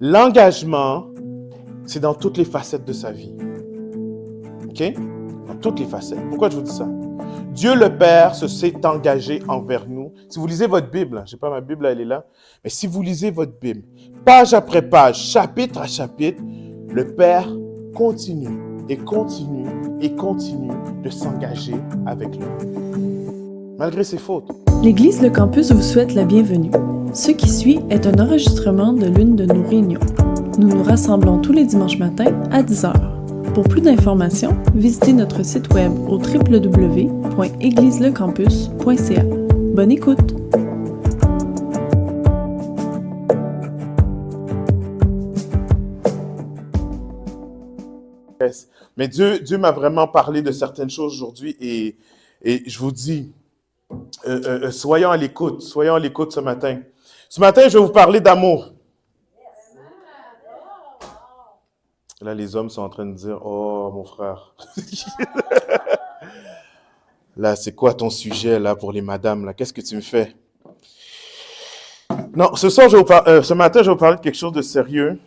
L'engagement, c'est dans toutes les facettes de sa vie. OK? Dans toutes les facettes. Pourquoi je vous dis ça? Dieu le Père s'est engagé envers nous. Si vous lisez votre Bible, je ne sais pas, ma Bible, là, elle est là, mais si vous lisez votre Bible, page après page, chapitre à chapitre, le Père continue et continue et continue de s'engager avec nous, malgré ses fautes. L'Église Le Campus vous souhaite la bienvenue. Ce qui suit est un enregistrement de l'une de nos réunions. Nous nous rassemblons tous les dimanches matins à 10h. Pour plus d'informations, visitez notre site web au www.égliselescampus.ca. Bonne écoute! Mais Dieu m'a vraiment parlé de certaines choses aujourd'hui et je vous dis, soyons à l'écoute ce matin. Ce matin, je vais vous parler d'amour. Là, les hommes sont en train de dire, oh, mon frère. Là, c'est quoi ton sujet, là, pour les madames, là? Qu'est-ce que tu me fais? Non, ce matin, je vais vous parler de quelque chose de sérieux.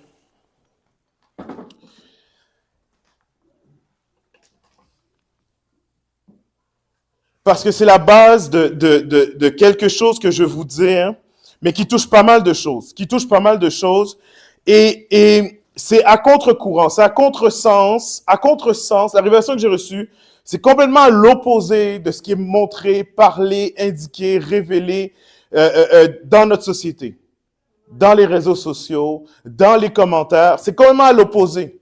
Parce que c'est la base de quelque chose que je vais vous dire, mais qui touche pas mal de choses. Et c'est à contre-courant, c'est à contresens. La révélation que j'ai reçue, c'est complètement à l'opposé de ce qui est montré, parlé, indiqué, révélé dans notre société, dans les réseaux sociaux, dans les commentaires. C'est complètement à l'opposé.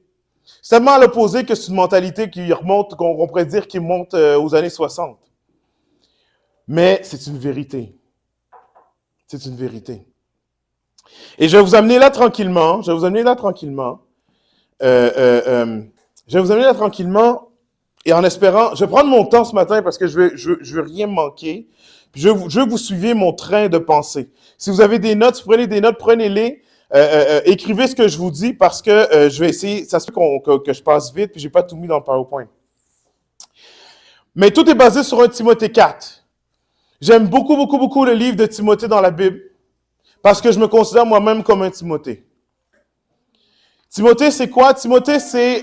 C'est tellement à l'opposé que c'est une mentalité qui remonte, qu'on pourrait dire qui monte aux années 60. Mais c'est une vérité. C'est une vérité. Et je vais vous amener là tranquillement. Je vais vous amener là tranquillement. Et en espérant, je vais prendre mon temps ce matin parce que je veux rien manquer. Puis je veux que vous suiviez mon train de pensée. Si vous avez des notes, prenez des notes, prenez-les. Écrivez ce que je vous dis parce que je vais essayer. Ça se fait que je passe vite puis j'ai pas tout mis dans le PowerPoint. Mais tout est basé sur 1 Timothée 4. J'aime beaucoup le livre de Timothée dans la Bible parce que je me considère moi-même comme un Timothée. Timothée, c'est quoi? Timothée, c'est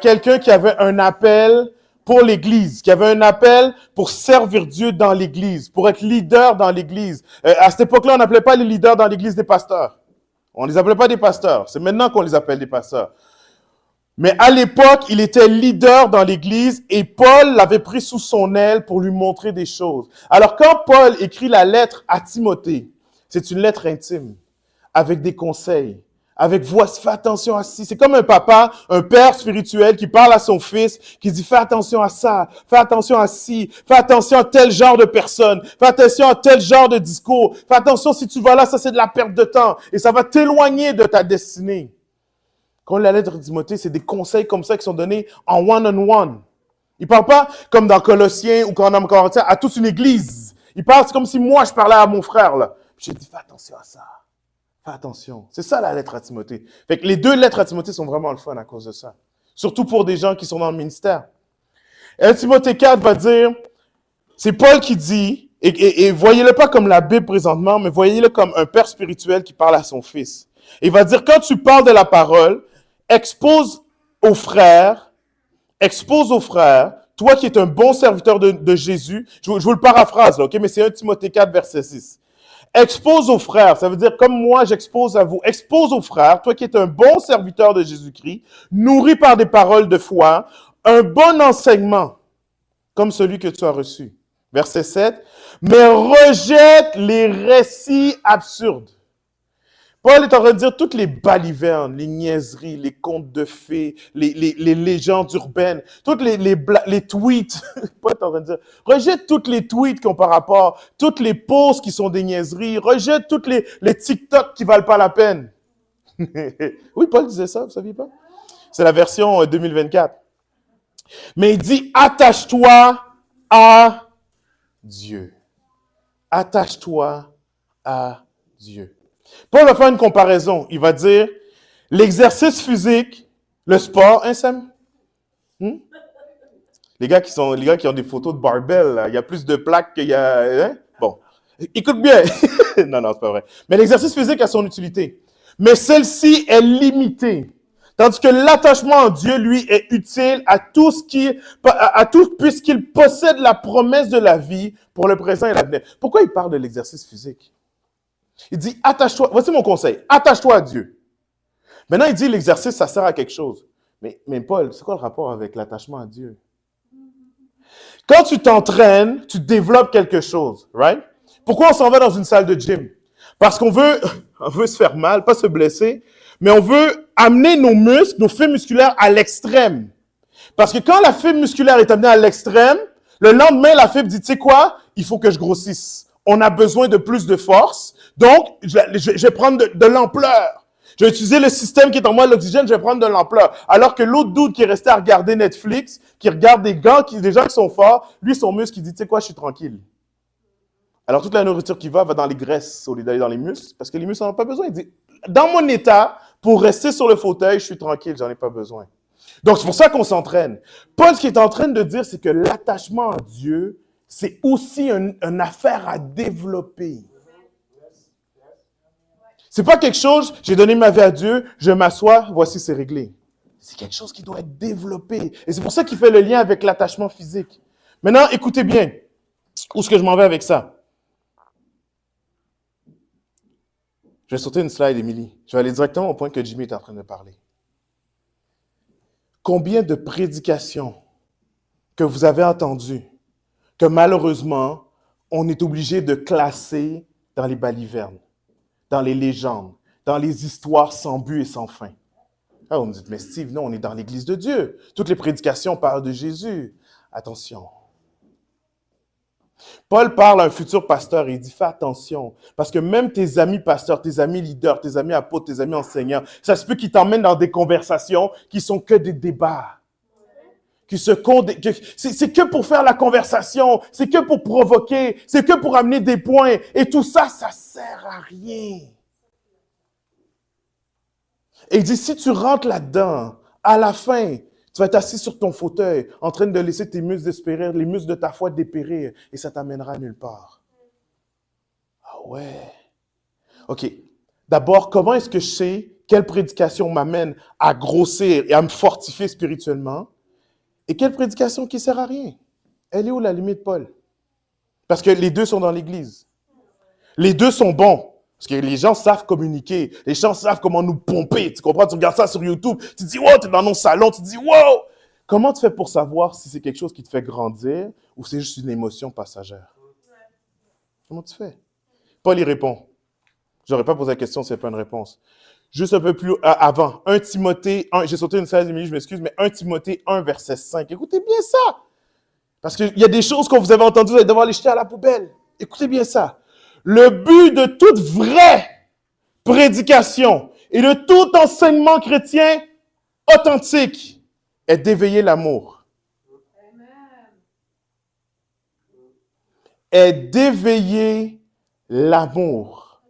quelqu'un qui avait un appel pour l'Église, qui avait un appel pour servir Dieu dans l'Église, pour être leader dans l'Église. À cette époque-là, on n'appelait pas les leaders dans l'Église des pasteurs. On ne les appelait pas des pasteurs. C'est maintenant qu'on les appelle des pasteurs. Mais à l'époque, il était leader dans l'Église et Paul l'avait pris sous son aile pour lui montrer des choses. Alors quand Paul écrit la lettre à Timothée, c'est une lettre intime, avec des conseils, avec fais attention à ci. C'est comme un papa, un père spirituel qui parle à son fils, qui dit fais attention à ça, fais attention à ci, fais attention à tel genre de personne, fais attention à tel genre de discours, fais attention si tu vas là, ça c'est de la perte de temps et ça va t'éloigner de ta destinée. Quand la lettre de Timothée, c'est des conseils comme ça qui sont donnés en one-on-one. Il ne parle pas comme dans Colossiens ou comme dans Corinthiens à toute une église. Il parle, c'est comme si moi je parlais à mon frère là. J'ai dit, fais attention à ça. Fais attention. C'est ça la lettre à Timothée. Fait que les deux lettres à Timothée sont vraiment le fun à cause de ça. Surtout pour des gens qui sont dans le ministère. Et Timothée 4 va dire, c'est Paul qui dit, et voyez-le pas comme la Bible présentement, mais voyez-le comme un père spirituel qui parle à son fils. Il va dire, quand tu parles de la parole, expose aux frères, toi qui es un bon serviteur de Jésus, je vous le paraphrase, là, ok, mais c'est 1 Timothée 4, verset 6. Expose aux frères, ça veut dire comme moi j'expose à vous, expose aux frères, toi qui es un bon serviteur de Jésus-Christ, nourri par des paroles de foi, un bon enseignement, comme celui que tu as reçu. Verset 7, mais rejette les récits absurdes. Paul est en train de dire toutes les balivernes, les niaiseries, les contes de fées, les légendes urbaines, toutes les tweets. Paul est en train de dire, rejette toutes les tweets qui ont par rapport, toutes les posts qui sont des niaiseries, rejette toutes les TikTok qui valent pas la peine. Oui, Paul disait ça, vous saviez pas? C'est la version 2024. Mais il dit, attache-toi à Dieu. Attache-toi à Dieu. Paul va faire une comparaison. Il va dire, l'exercice physique, le sport, hein Sam? Les gars qui ont des photos de barbell, là, il y a plus de plaques qu'il y a... Hein? Bon, écoute bien. Non, c'est pas vrai. Mais l'exercice physique a son utilité. mais celle-ci est limitée. Tandis que l'attachement en Dieu, lui, est utile à tout puisqu'il possède la promesse de la vie pour le présent et l'avenir. Pourquoi il parle de l'exercice physique? Il dit, attache-toi, voici mon conseil, attache-toi à Dieu. Maintenant, il dit, l'exercice, ça sert à quelque chose. Mais Paul, c'est quoi le rapport avec l'attachement à Dieu? Quand tu t'entraînes, tu développes quelque chose, right? Pourquoi on s'en va dans une salle de gym? Parce on veut se faire mal, pas se blesser, mais on veut amener nos muscles, nos fibres musculaires à l'extrême. Parce que quand la fibre musculaire est amenée à l'extrême, le lendemain, la fibre dit, tu sais quoi? Il faut que je grossisse. On a besoin de plus de force. Donc, je vais prendre de l'ampleur. Je vais utiliser le système qui est en moi, l'oxygène, je vais prendre de l'ampleur. Alors que l'autre dude qui est resté à regarder Netflix, qui regarde des gens qui sont forts, lui, son muscle, il dit, tu sais quoi, je suis tranquille. Alors, toute la nourriture qui va dans les graisses au lieu d'aller dans les muscles, parce que les muscles n'en ont pas besoin. Il dit, dans mon état, pour rester sur le fauteuil, je suis tranquille, j'en ai pas besoin. Donc, c'est pour ça qu'on s'entraîne. Paul, ce qu'il est en train de dire, c'est que l'attachement à Dieu, c'est aussi une affaire à développer. C'est pas quelque chose, j'ai donné ma vie à Dieu, je m'assois, voici, c'est réglé. C'est quelque chose qui doit être développé. Et c'est pour ça qu'il fait le lien avec l'attachement physique. Maintenant, écoutez bien. Où est-ce que je m'en vais avec ça? Je vais sauter une slide, Émilie. Je vais aller directement au point que Jimmy est en train de parler. Combien de prédications que vous avez entendues que malheureusement, on est obligé de classer dans les balivernes, dans les légendes, dans les histoires sans but et sans fin. Ah, vous me dites, mais Steve, non, on est dans l'Église de Dieu. Toutes les prédications parlent de Jésus. Attention. Paul parle à un futur pasteur et il dit, fais attention, parce que même tes amis pasteurs, tes amis leaders, tes amis apôtres, tes amis enseignants, ça se peut qu'ils t'emmènent dans des conversations qui sont que des débats. C'est que pour faire la conversation, c'est que pour provoquer, c'est que pour amener des points. Et tout ça, ça sert à rien. Et il dit, si tu rentres là-dedans, à la fin, tu vas être assis sur ton fauteuil, en train de laisser tes muscles dépérir, les muscles de ta foi dépérir, et ça t'amènera nulle part. Ah ouais. OK. D'abord, comment est-ce que je sais quelle prédication m'amène à grossir et à me fortifier spirituellement? Et quelle prédication qui sert à rien? Elle est où la limite, Paul? Parce que les deux sont dans l'Église. Les deux sont bons. Parce que les gens savent communiquer. Les gens savent comment nous pomper. Tu comprends? Tu regardes ça sur YouTube. Tu te dis, wow, tu es dans nos salons. Tu te dis, wow! Comment tu fais pour savoir si c'est quelque chose qui te fait grandir ou c'est juste une émotion passagère? Comment tu fais? Paul y répond. Je n'aurais pas posé la question s'il n'y avait pas une réponse. Juste un peu plus avant. 1 Timothée 1, j'ai sauté une 16 minutes, je m'excuse, mais 1 Timothée 1, verset 5. Écoutez bien ça. Parce qu'il y a des choses que vous avez entendues, vous allez devoir les jeter à la poubelle. Écoutez bien ça. Le but de toute vraie prédication et de tout enseignement chrétien authentique est d'éveiller l'amour. Est d'éveiller l'amour.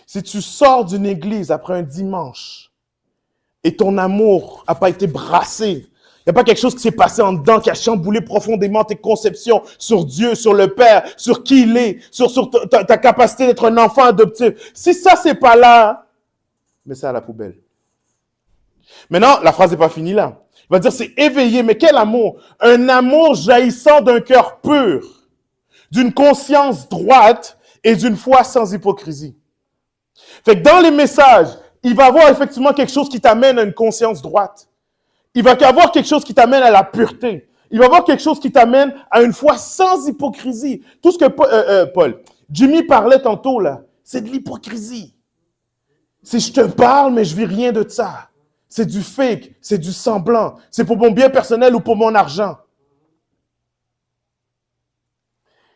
Si tu sors d'une église après un dimanche et ton amour n'a pas été brassé, il n'y a pas quelque chose qui s'est passé en dedans qui a chamboulé profondément tes conceptions sur Dieu, sur le Père, sur qui il est, sur ta capacité d'être un enfant adoptif. Si ça, c'est pas là, mets ça à la poubelle. Maintenant, la phrase n'est pas finie là. Il va dire, c'est éveillé. Mais quel amour? Un amour jaillissant d'un cœur pur, d'une conscience droite et d'une foi sans hypocrisie. Fait que dans les messages, il va y avoir effectivement quelque chose qui t'amène à une conscience droite. Il va y avoir quelque chose qui t'amène à la pureté. Il va y avoir quelque chose qui t'amène à une foi sans hypocrisie. Tout ce que Jimmy parlait tantôt là, c'est de l'hypocrisie. C'est je te parle, mais je vis rien de ça. C'est du fake, c'est du semblant. C'est pour mon bien personnel ou pour mon argent.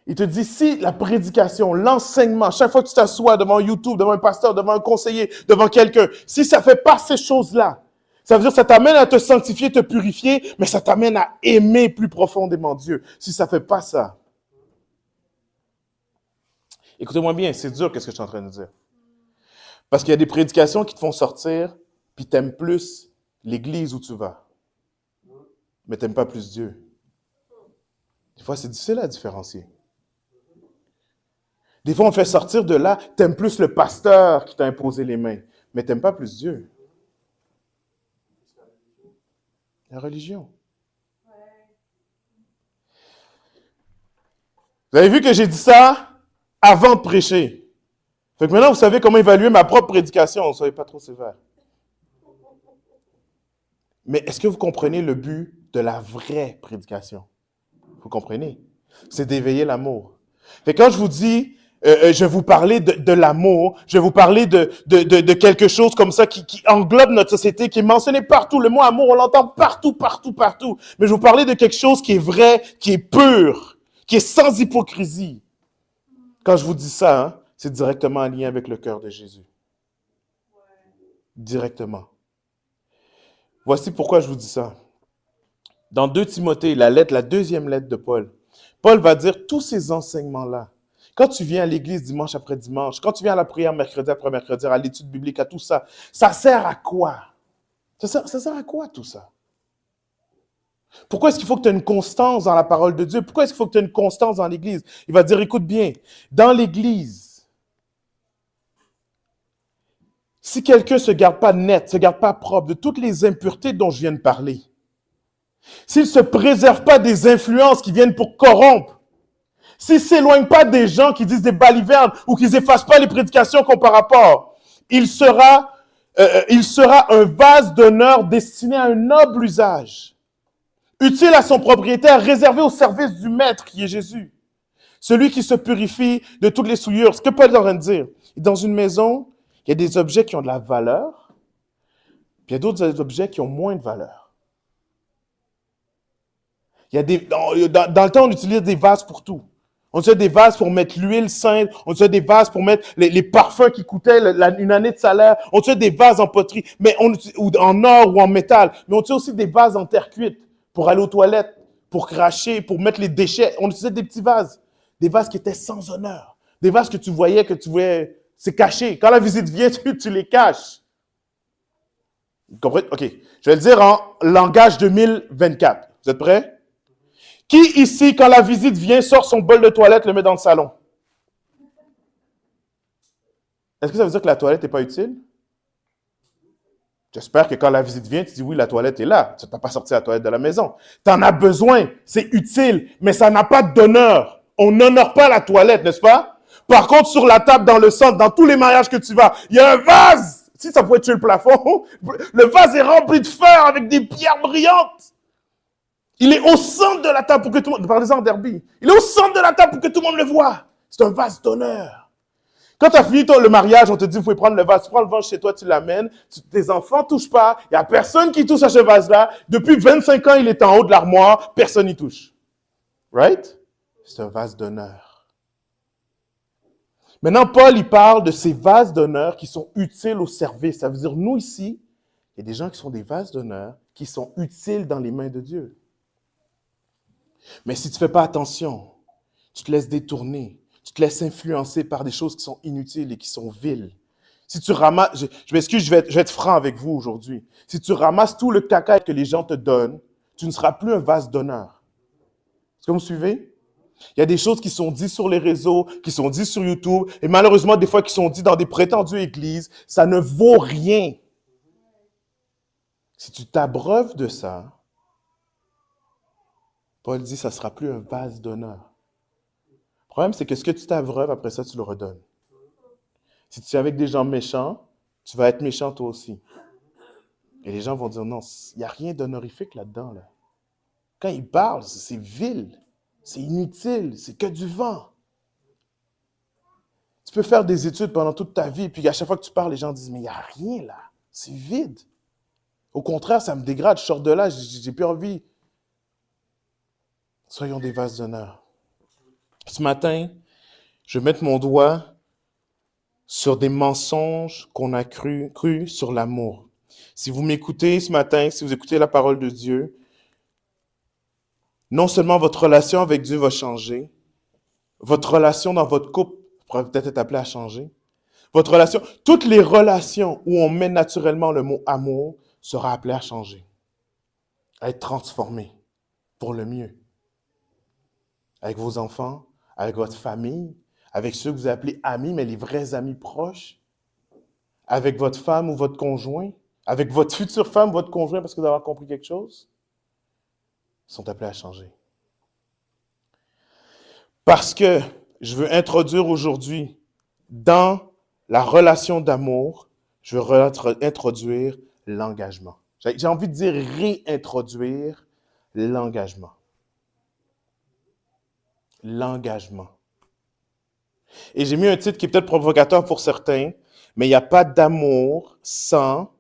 Il te dit, si la prédication, l'enseignement, chaque fois que tu t'assois devant YouTube, devant un pasteur, devant un conseiller, devant quelqu'un, si ça fait pas ces choses-là, ça veut dire que ça t'amène à te sanctifier, te purifier, mais ça t'amène à aimer plus profondément Dieu. Si ça fait pas ça, écoutez-moi bien, c'est dur qu'est-ce que je suis en train de dire. Parce qu'il y a des prédications qui te font sortir, puis t'aimes plus l'église où tu vas, mais t'aimes pas plus Dieu. Des fois, c'est difficile à différencier. Des fois, on te fait sortir de là, t'aimes plus le pasteur qui t'a imposé les mains, mais tu n'aimes pas plus Dieu. La religion. Vous avez vu que j'ai dit ça avant de prêcher. Fait que maintenant, vous savez comment évaluer ma propre prédication. Ne soyez pas trop sévère. Mais est-ce que vous comprenez le but de la vraie prédication? Vous comprenez? C'est d'éveiller l'amour. Fait que quand je vous dis, je vais vous parler de l'amour, je vais vous parler de quelque chose comme ça qui englobe notre société, qui est mentionné partout. Le mot amour, on l'entend partout, partout, partout. Mais je vais vous parler de quelque chose qui est vrai, qui est pur, qui est sans hypocrisie. Quand je vous dis ça, hein, c'est directement en lien avec le cœur de Jésus. Directement. Voici pourquoi je vous dis ça. Dans 2 Timothée, la deuxième lettre de Paul, Paul va dire tous ces enseignements-là. Quand tu viens à l'église dimanche après dimanche, quand tu viens à la prière mercredi après mercredi, à l'étude biblique, à tout ça, ça sert à quoi? Ça sert à quoi tout ça? Pourquoi est-ce qu'il faut que tu aies une constance dans la parole de Dieu? Pourquoi est-ce qu'il faut que tu aies une constance dans l'église? Il va dire, écoute bien, dans l'église, si quelqu'un ne se garde pas net, ne se garde pas propre de toutes les impuretés dont je viens de parler, s'il ne se préserve pas des influences qui viennent pour corrompre, s'il ne s'éloigne pas des gens qui disent des balivernes ou qui n'effacent pas les prédications qu'on par rapport, il sera un vase d'honneur destiné à un noble usage, utile à son propriétaire, réservé au service du maître qui est Jésus. Celui qui se purifie de toutes les souillures. Ce que Paul est en train de dire, dans une maison, il y a des objets qui ont de la valeur, puis il y a d'autres objets qui ont moins de valeur. Il y a dans le temps, on utilise des vases pour tout. On utilise des vases pour mettre l'huile sainte. On utilise des vases pour mettre les parfums qui coûtaient une année de salaire. On utilise des vases en poterie, ou en or ou en métal. Mais on utilise aussi des vases en terre cuite pour aller aux toilettes, pour cracher, pour mettre les déchets. On utilisait des petits vases. Des vases qui étaient sans honneur. Des vases que tu voyais, c'est caché. Quand la visite vient, tu les caches. Vous comprenez? OK. Je vais le dire en langage 2024. Vous êtes prêts? Qui ici, quand la visite vient, sort son bol de toilette, le met dans le salon? Est-ce que ça veut dire que la toilette n'est pas utile? J'espère que quand la visite vient, tu dis oui, la toilette est là. Tu n'as pas sorti la toilette de la maison. Tu en as besoin, c'est utile, mais ça n'a pas d'honneur. On n'honore pas la toilette, n'est-ce pas? Par contre, sur la table, dans le centre, dans tous les mariages que tu vas, il y a un vase. Si ça pouvait tuer le plafond, le vase est rempli de fer avec des pierres brillantes. Il est au centre de la table pour que tout le monde... Parlez-en en derby. Il est au centre de la table pour que tout le monde le voit. C'est un vase d'honneur. Quand tu as fini le mariage, on te dit, vous pouvez prendre le vase. Tu prends le vase chez toi, tu l'amènes. Tes enfants ne touchent pas. Il n'y a personne qui touche à ce vase-là. Depuis 25 ans, il est en haut de l'armoire. Personne n'y touche. Right? C'est un vase d'honneur. Maintenant, Paul, il parle de ces vases d'honneur qui sont utiles au service. Ça veut dire, nous ici, il y a des gens qui sont des vases d'honneur qui sont utiles dans les mains de Dieu. Mais si tu ne fais pas attention, tu te laisses détourner, tu te laisses influencer par des choses qui sont inutiles et qui sont viles. Si tu ramasses, je m'excuse, je vais être franc avec vous aujourd'hui. Si tu ramasses tout le caca que les gens te donnent, tu ne seras plus un vase d'honneur. Est-ce que vous me suivez? Il y a des choses qui sont dites sur les réseaux, qui sont dites sur YouTube, et malheureusement, des fois, qui sont dites dans des prétendues églises. Ça ne vaut rien. Si tu t'abreuves de ça, Paul dit, ça ne sera plus un vase d'honneur. Le problème, c'est que ce que tu t'abreuves, après ça, tu le redonnes. Si tu es avec des gens méchants, tu vas être méchant toi aussi. Et les gens vont dire, non, il n'y a rien d'honorifique là-dedans. Là. Quand ils parlent, c'est vil, c'est inutile, c'est que du vent. Tu peux faire des études pendant toute ta vie, puis à chaque fois que tu parles, les gens disent, mais il n'y a rien là, c'est vide. Au contraire, ça me dégrade, je sors de là, j'ai plus envie. Soyons des vases d'honneur. Ce matin, je vais mettre mon doigt sur des mensonges qu'on a cru sur l'amour. Si vous m'écoutez ce matin, si vous écoutez la parole de Dieu, non seulement votre relation avec Dieu va changer, votre relation dans votre couple pourrait peut-être être appelée à changer. Votre relation, toutes les relations où on met naturellement le mot amour sera appelée à changer, à être transformée pour le mieux. Avec vos enfants, avec votre famille, avec ceux que vous appelez amis, mais les vrais amis proches, avec votre femme ou votre conjoint, avec votre future femme, votre conjoint, parce que vous avez compris quelque chose, sont appelés à changer. Parce que je veux introduire aujourd'hui, dans la relation d'amour, je veux introduire l'engagement. J'ai envie de dire réintroduire l'engagement. L'engagement. Et j'ai mis un titre qui est peut-être provocateur pour certains, mais il n'y a pas d'amour sans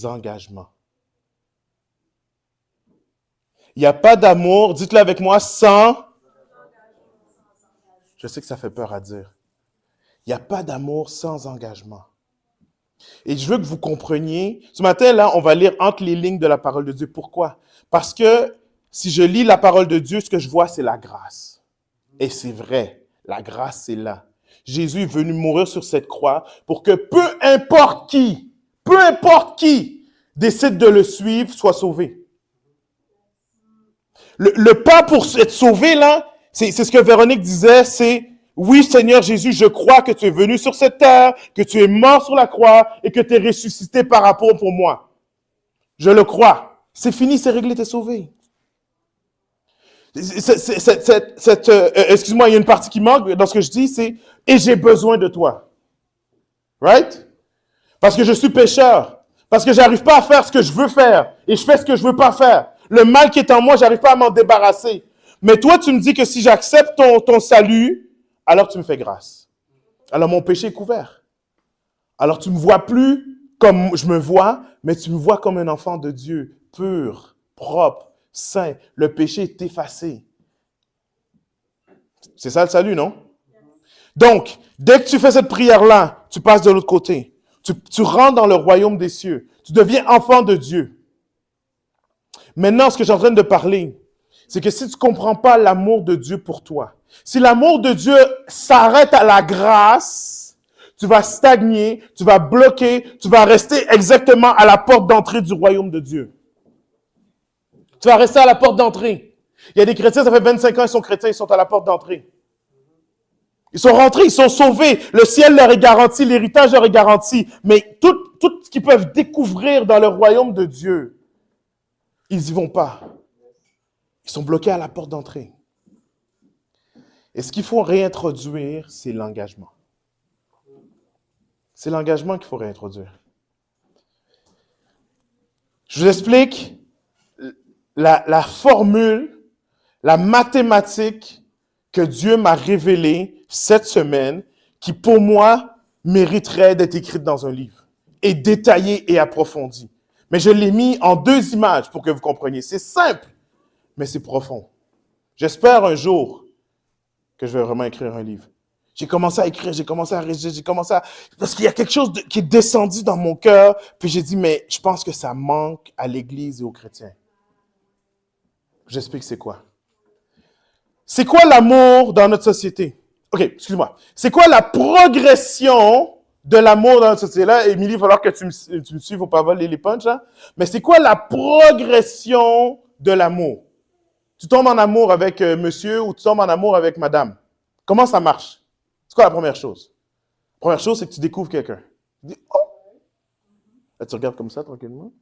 engagement. Il n'y a pas d'amour, dites-le avec moi, sans... Je sais que ça fait peur à dire. Il n'y a pas d'amour sans engagement. Et je veux que vous compreniez, ce matin, là, on va lire entre les lignes de la parole de Dieu. Pourquoi? Parce que si je lis la parole de Dieu, ce que je vois, c'est la grâce. Et c'est vrai, la grâce, c'est là. Jésus est venu mourir sur cette croix pour que peu importe qui décide de le suivre, soit sauvé. Le pas pour être sauvé, là, c'est ce que Véronique disait, c'est « Oui, Seigneur Jésus, je crois que tu es venu sur cette terre, que tu es mort sur la croix et que tu es ressuscité par rapport pour moi. Je le crois. C'est fini, c'est réglé, tu es sauvé. » Excuse-moi, il y a une partie qui manque dans ce que je dis, c'est « Et j'ai besoin de toi. » Right? Parce que je suis pécheur. Parce que j'arrive pas à faire ce que je veux faire. Et je fais ce que je veux pas faire. Le mal qui est en moi, j'arrive pas à m'en débarrasser. Mais toi, tu me dis que si j'accepte ton salut, alors tu me fais grâce. Alors mon péché est couvert. Alors tu me vois plus comme je me vois, mais tu me vois comme un enfant de Dieu, pur, propre, saint. Le péché est effacé. C'est ça le salut, non? Donc, dès que tu fais cette prière-là, tu passes de l'autre côté. Tu rentres dans le royaume des cieux. Tu deviens enfant de Dieu. Maintenant, ce que j'ai en train de parler, c'est que si tu ne comprends pas l'amour de Dieu pour toi, si l'amour de Dieu s'arrête à la grâce, tu vas stagner, tu vas bloquer, tu vas rester exactement à la porte d'entrée du royaume de Dieu. Tu vas rester à la porte d'entrée. Il y a des chrétiens, ça fait 25 ans, ils sont chrétiens, ils sont à la porte d'entrée. Ils sont rentrés, ils sont sauvés. Le ciel leur est garanti, l'héritage leur est garanti. Mais tout ce qu'ils peuvent découvrir dans le royaume de Dieu, ils n'y vont pas. Ils sont bloqués à la porte d'entrée. Et ce qu'il faut réintroduire, c'est l'engagement. C'est l'engagement qu'il faut réintroduire. Je vous explique la formule, la mathématique que Dieu m'a révélée cette semaine, qui pour moi mériterait d'être écrite dans un livre et détaillée et approfondie. Mais je l'ai mis en 2 images pour que vous compreniez. C'est simple, mais c'est profond. J'espère un jour que je vais vraiment écrire un livre. J'ai commencé à écrire, j'ai commencé à rédiger, parce qu'il y a quelque chose qui est descendu dans mon cœur, puis j'ai dit, mais je pense que ça manque à l'Église et aux chrétiens. J'explique c'est quoi. C'est quoi l'amour dans notre société? OK, excuse-moi. C'est quoi la progression de l'amour dans notre société? Là, Émilie, il va falloir que tu me suives, il ne faut pas voler les punchs, hein? Mais c'est quoi la progression de l'amour? Tu tombes en amour avec monsieur ou tu tombes en amour avec madame. Comment ça marche? C'est quoi la première chose? La première chose, c'est que tu découvres quelqu'un. Tu dis, oh! Là, tu regardes comme ça, tranquillement.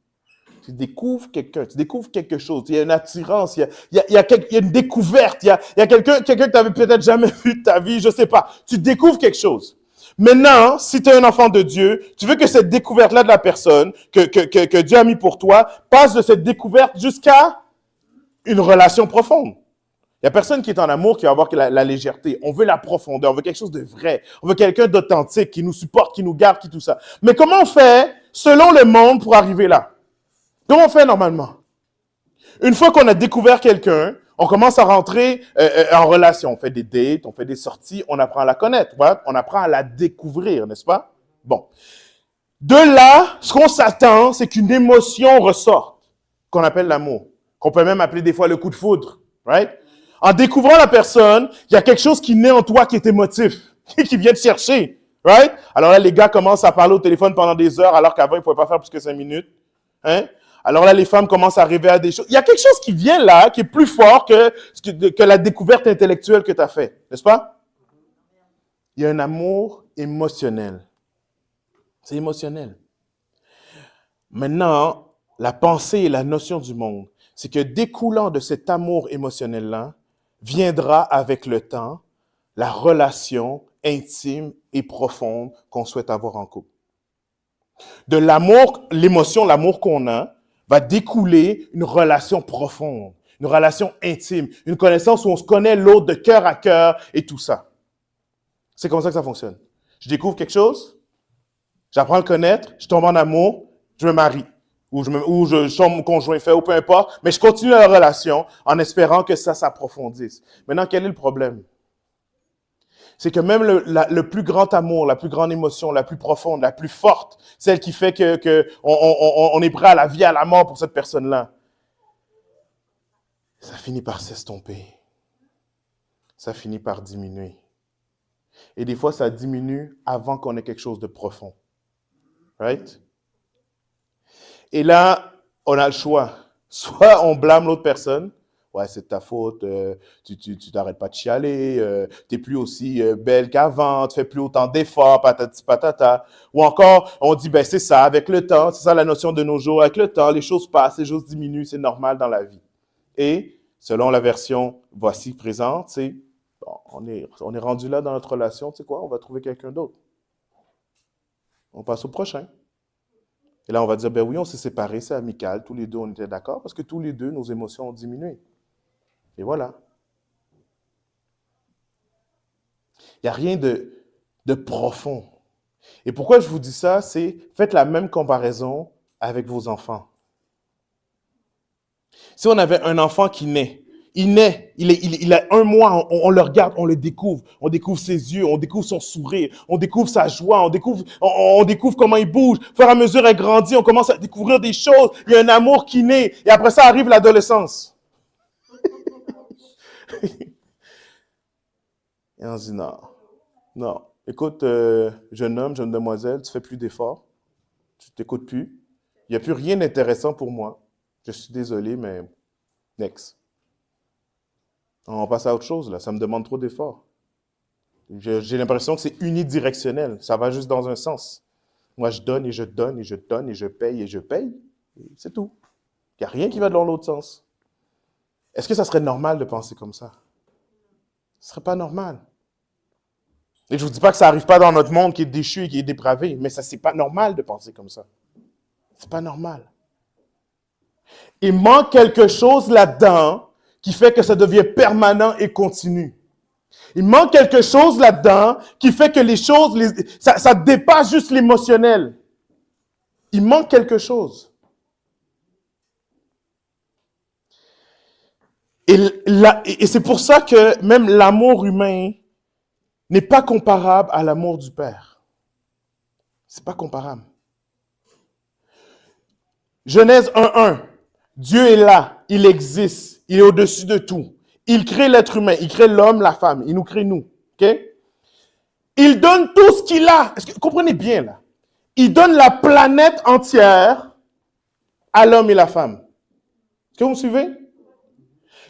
Tu découvres quelqu'un, tu découvres quelque chose. Il y a une attirance, il y a une découverte. Il y a quelqu'un que tu n'avais peut-être jamais vu de ta vie, je ne sais pas. Tu découvres quelque chose. Maintenant, si tu es un enfant de Dieu, tu veux que cette découverte-là de la personne que Dieu a mis pour toi passe de cette découverte jusqu'à une relation profonde. Il n'y a personne qui est en amour qui va avoir la légèreté. On veut la profondeur, on veut quelque chose de vrai. On veut quelqu'un d'authentique, qui nous supporte, qui nous garde, qui tout ça. Mais comment on fait, selon le monde, pour arriver là? Comment on fait normalement? Une fois qu'on a découvert quelqu'un, on commence à rentrer en relation. On fait des dates, on fait des sorties, on apprend à la connaître. Voilà? On apprend à la découvrir, n'est-ce pas? Bon. De là, ce qu'on s'attend, c'est qu'une émotion ressorte, qu'on appelle l'amour, qu'on peut même appeler des fois le coup de foudre. Right? En découvrant la personne, il y a quelque chose qui naît en toi qui est émotif, qui vient te chercher. Right? Alors là, les gars commencent à parler au téléphone pendant des heures, alors qu'avant, ils ne pouvaient pas faire plus que 5 minutes. Hein? Alors là, les femmes commencent à rêver à des choses. Il y a quelque chose qui vient là, qui est plus fort que la découverte intellectuelle que tu as faite. N'est-ce pas? Il y a un amour émotionnel. C'est émotionnel. Maintenant, la pensée et la notion du monde, c'est que découlant de cet amour émotionnel-là, viendra avec le temps la relation intime et profonde qu'on souhaite avoir en couple. De l'amour, l'émotion, l'amour qu'on a, va découler une relation profonde, une relation intime, une connaissance où on se connaît l'autre de cœur à cœur et tout ça. C'est comme ça que ça fonctionne. Je découvre quelque chose, j'apprends à le connaître, je tombe en amour, je me marie. Ou je tombe mon conjoint fait, ou peu importe, mais je continue la relation en espérant que ça s'approfondisse. Maintenant, quel est le problème? C'est que même le plus grand amour, la plus grande émotion, la plus profonde, la plus forte, celle qui fait on est prêt à la vie, à la mort pour cette personne-là, ça finit par s'estomper. Ça finit par diminuer. Et des fois, ça diminue avant qu'on ait quelque chose de profond. Right? Et là, on a le choix. Soit on blâme l'autre personne. Ouais, c'est de ta faute, tu t'arrêtes pas de chialer, t'es plus aussi belle qu'avant, tu fais plus autant d'efforts, patati patata. Ou encore, on dit, ben c'est ça, avec le temps, c'est ça la notion de nos jours, avec le temps, les choses passent, les choses diminuent, c'est normal dans la vie. Et, selon la version voici présente, c'est, bon, on est rendu là dans notre relation, tu sais quoi, on va trouver quelqu'un d'autre. On passe au prochain. Et là, on va dire, ben oui, on s'est séparés, c'est amical, tous les deux, on était d'accord, parce que tous les deux, nos émotions ont diminué. Et voilà. Il n'y a rien de profond. Et pourquoi je vous dis ça, c'est faites la même comparaison avec vos enfants. Si on avait un enfant qui naît, il a 1 mois, on le regarde, on le découvre. On découvre ses yeux, on découvre son sourire, on découvre sa joie, on découvre comment il bouge. Au fur et à mesure qu'il grandit, on commence à découvrir des choses. Il y a un amour qui naît. Et après ça arrive l'adolescence. Et on se dit non. Écoute, jeune homme, jeune demoiselle, tu fais plus d'efforts. Tu t'écoutes plus. Il n'y a plus rien d'intéressant pour moi. Je suis désolé, mais next. On passe à autre chose, là. Ça me demande trop d'efforts. J'ai l'impression que c'est unidirectionnel. Ça va juste dans un sens. Moi, je donne et je donne et je donne et je paye et je paye. C'est tout. Il n'y a rien qui va dans l'autre sens. Est-ce que ça serait normal de penser comme ça? Ce ne serait pas normal. Et je ne vous dis pas que ça n'arrive pas dans notre monde qui est déchu et qui est dépravé, mais ça, c'est pas normal de penser comme ça. C'est pas normal. Il manque quelque chose là-dedans qui fait que ça devient permanent et continu. Il manque quelque chose là-dedans qui fait que les choses, ça dépasse juste l'émotionnel. Il manque quelque chose. Et c'est pour ça que même l'amour humain n'est pas comparable à l'amour du Père. C'est pas comparable. Genèse 1:1. Dieu est là, il existe, il est au-dessus de tout. Il crée l'être humain, il crée l'homme, la femme, il nous crée nous. OK? Il donne tout ce qu'il a. Est-ce que vous comprenez bien là? Il donne la planète entière à l'homme et la femme. Est-ce que vous me suivez?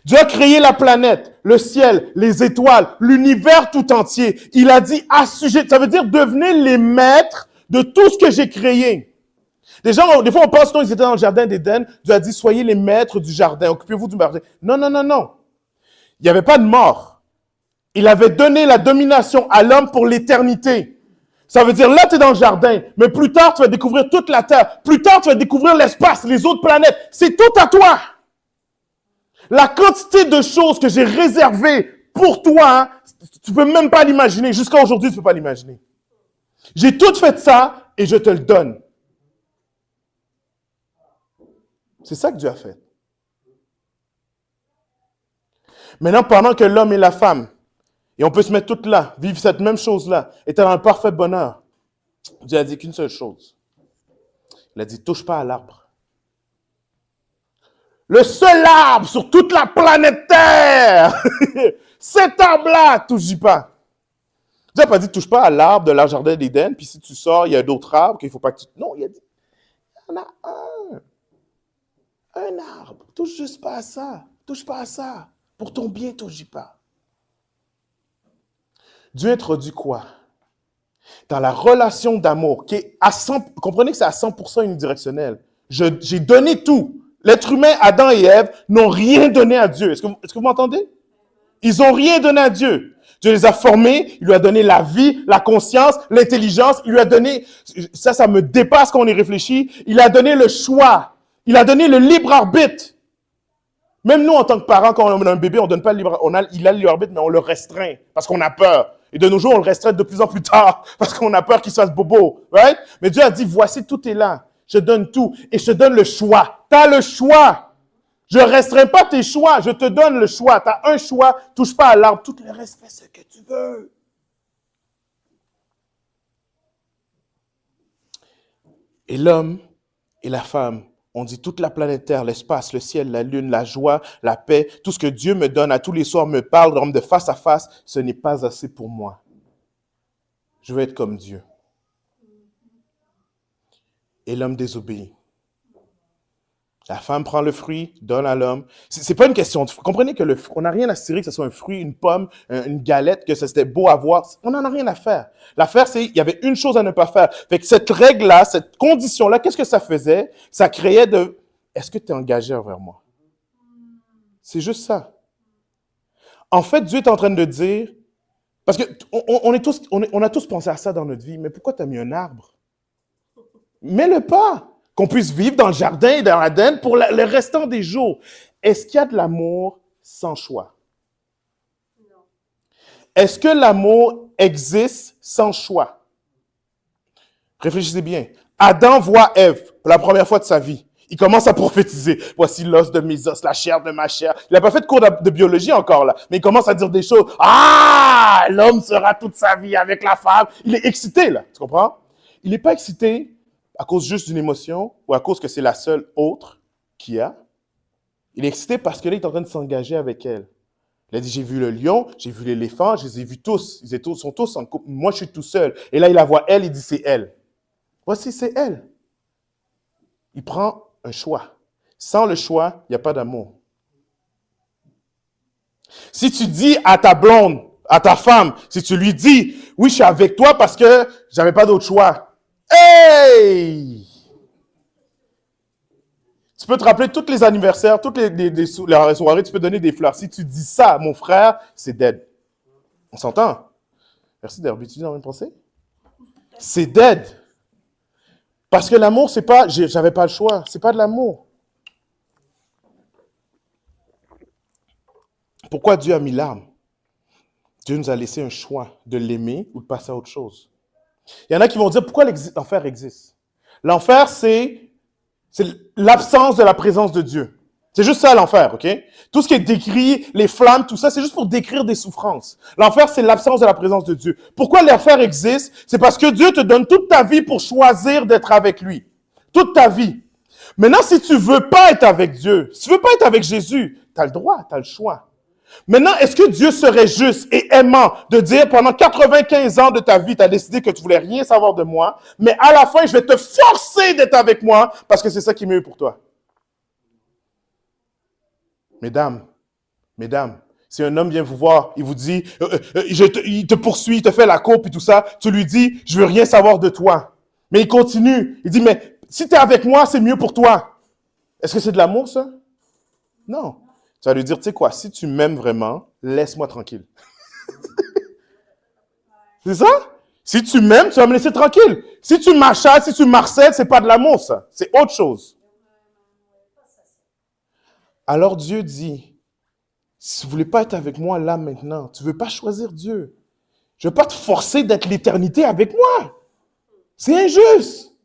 Dieu a créé la planète, le ciel, les étoiles, l'univers tout entier. Il a dit assujettez, ça veut dire devenez les maîtres de tout ce que j'ai créé. Des fois on pense qu'ils étaient dans le jardin d'Éden, Dieu a dit soyez les maîtres du jardin, occupez-vous du jardin. Non. Il n'y avait pas de mort. Il avait donné la domination à l'homme pour l'éternité. Ça veut dire, là, tu es dans le jardin, mais plus tard, tu vas découvrir toute la terre. Plus tard, tu vas découvrir l'espace, les autres planètes. C'est tout à toi. La quantité de choses que j'ai réservées pour toi, tu peux même pas l'imaginer. Jusqu'à aujourd'hui, tu peux pas l'imaginer. J'ai tout fait ça et je te le donne. C'est ça que Dieu a fait. Maintenant, pendant que l'homme et la femme, et on peut se mettre toutes là, vivre cette même chose-là, étaient dans le parfait bonheur, Dieu a dit qu'une seule chose. Il a dit, touche pas à l'arbre. Le seul arbre sur toute la planète Terre, cet arbre-là, touche pas. Dieu n'a pas dit, touche pas à l'arbre de la jardin d'Éden, puis si tu sors, il y a d'autres arbres qu'il ne faut pas que tu... Non, il a dit, il y en a un. Un arbre. Touche juste pas à ça. Touche pas à ça. Pour ton bien, touche pas. Dieu introduit quoi? Dans la relation d'amour, qui est à 100%, comprenez que c'est à 100% unidirectionnel. J'ai donné tout. L'être humain, Adam et Ève, n'ont rien donné à Dieu. Est-ce que vous m'entendez? Ils n'ont rien donné à Dieu. Dieu les a formés, il lui a donné la vie, la conscience, l'intelligence, il lui a donné, ça me dépasse quand on y réfléchit, il a donné le choix, il a donné le libre arbitre. Même nous, en tant que parents, quand on a un bébé, on donne pas le libre, il a le libre arbitre, mais on le restreint, parce qu'on a peur. Et de nos jours, on le restreint de plus en plus tard, parce qu'on a peur qu'il se fasse bobo, right? Mais Dieu a dit, voici, tout est là, je donne tout, et je te donne le choix. Tu as le choix. Je ne restreins pas tes choix, je te donne le choix. Tu as un choix, touche pas à l'arbre, tout le reste, fais ce que tu veux. Et l'homme et la femme ont dit toute la planète Terre, l'espace, le ciel, la lune, la joie, la paix, tout ce que Dieu me donne à tous les soirs, me parle de face à face, ce n'est pas assez pour moi. Je veux être comme Dieu. Et l'homme désobéit. La femme prend le fruit, donne à l'homme. C'est pas une question de fruit. Comprenez que on n'a rien à se tirer que ce soit un fruit, une pomme, une galette, que c'était beau à voir. On n'en a rien à faire. L'affaire, c'est, il y avait une chose à ne pas faire. Fait que cette règle-là, cette condition-là, qu'est-ce que ça faisait? Ça créait est-ce que tu es engagé envers moi? C'est juste ça. En fait, Dieu est en train de dire, parce que on a tous pensé à ça dans notre vie, mais pourquoi tu as mis un arbre? Mets-le pas. Qu'on puisse vivre dans le jardin et dans l'Éden pour le restant des jours. Est-ce qu'il y a de l'amour sans choix? Non. Est-ce que l'amour existe sans choix? Réfléchissez bien. Adam voit Ève pour la première fois de sa vie. Il commence à prophétiser. Voici l'os de mes os, la chair de ma chair. Il n'a pas fait de cours de biologie encore là, mais il commence à dire des choses. Ah! L'homme sera toute sa vie avec la femme. Il est excité là, tu comprends? Il n'est pas excité à cause juste d'une émotion ou à cause que c'est la seule autre qu'il y a. Il est excité parce que là, il est en train de s'engager avec elle. Il a dit, j'ai vu le lion, j'ai vu l'éléphant, je les ai vus tous. Sont tous en couple. Moi, je suis tout seul. Et là, il la voit elle, il dit, c'est elle. Voici, c'est elle. Il prend un choix. Sans le choix, il n'y a pas d'amour. Si tu dis à ta blonde, à ta femme, si tu lui dis, oui, je suis avec toi parce que j'avais pas d'autre choix. Hey! Tu peux te rappeler tous les anniversaires, toutes les soirées, tu peux donner des fleurs. Si tu dis ça à mon frère, c'est dead. On s'entend? Merci Derby, tu dis dans la même pensée? C'est dead. Parce que l'amour, c'est pas, j'avais pas le choix. C'est pas de l'amour. Pourquoi Dieu a mis l'arme? Dieu nous a laissé un choix de l'aimer ou de passer à autre chose. Il y en a qui vont dire, pourquoi l'enfer existe? L'enfer, c'est l'absence de la présence de Dieu. C'est juste ça, l'enfer, OK? Tout ce qui est décrit, les flammes, tout ça, c'est juste pour décrire des souffrances. L'enfer, c'est l'absence de la présence de Dieu. Pourquoi l'enfer existe? C'est parce que Dieu te donne toute ta vie pour choisir d'être avec lui. Toute ta vie. Maintenant, si tu veux pas être avec Dieu, si tu veux pas être avec Jésus, tu as le droit, tu as le choix. Maintenant, est-ce que Dieu serait juste et aimant de dire pendant 95 ans de ta vie, tu as décidé que tu voulais rien savoir de moi, mais à la fin, je vais te forcer d'être avec moi parce que c'est ça qui est mieux pour toi. Mesdames, si un homme vient vous voir, il vous dit, il te poursuit, il te fait la courbe et tout ça, tu lui dis, je veux rien savoir de toi. Mais il continue. Il dit, mais si tu es avec moi, c'est mieux pour toi. Est-ce que c'est de l'amour, ça? Non. Tu vas lui dire, tu sais quoi, si tu m'aimes vraiment, laisse-moi tranquille. C'est ça? Si tu m'aimes, tu vas me laisser tranquille. Si tu m'achètes, si tu m'harcèles, c'est pas de l'amour, ça. C'est autre chose. Alors Dieu dit, si vous voulez pas être avec moi là maintenant, tu veux pas choisir Dieu. Je veux pas te forcer d'être l'éternité avec moi. C'est injuste.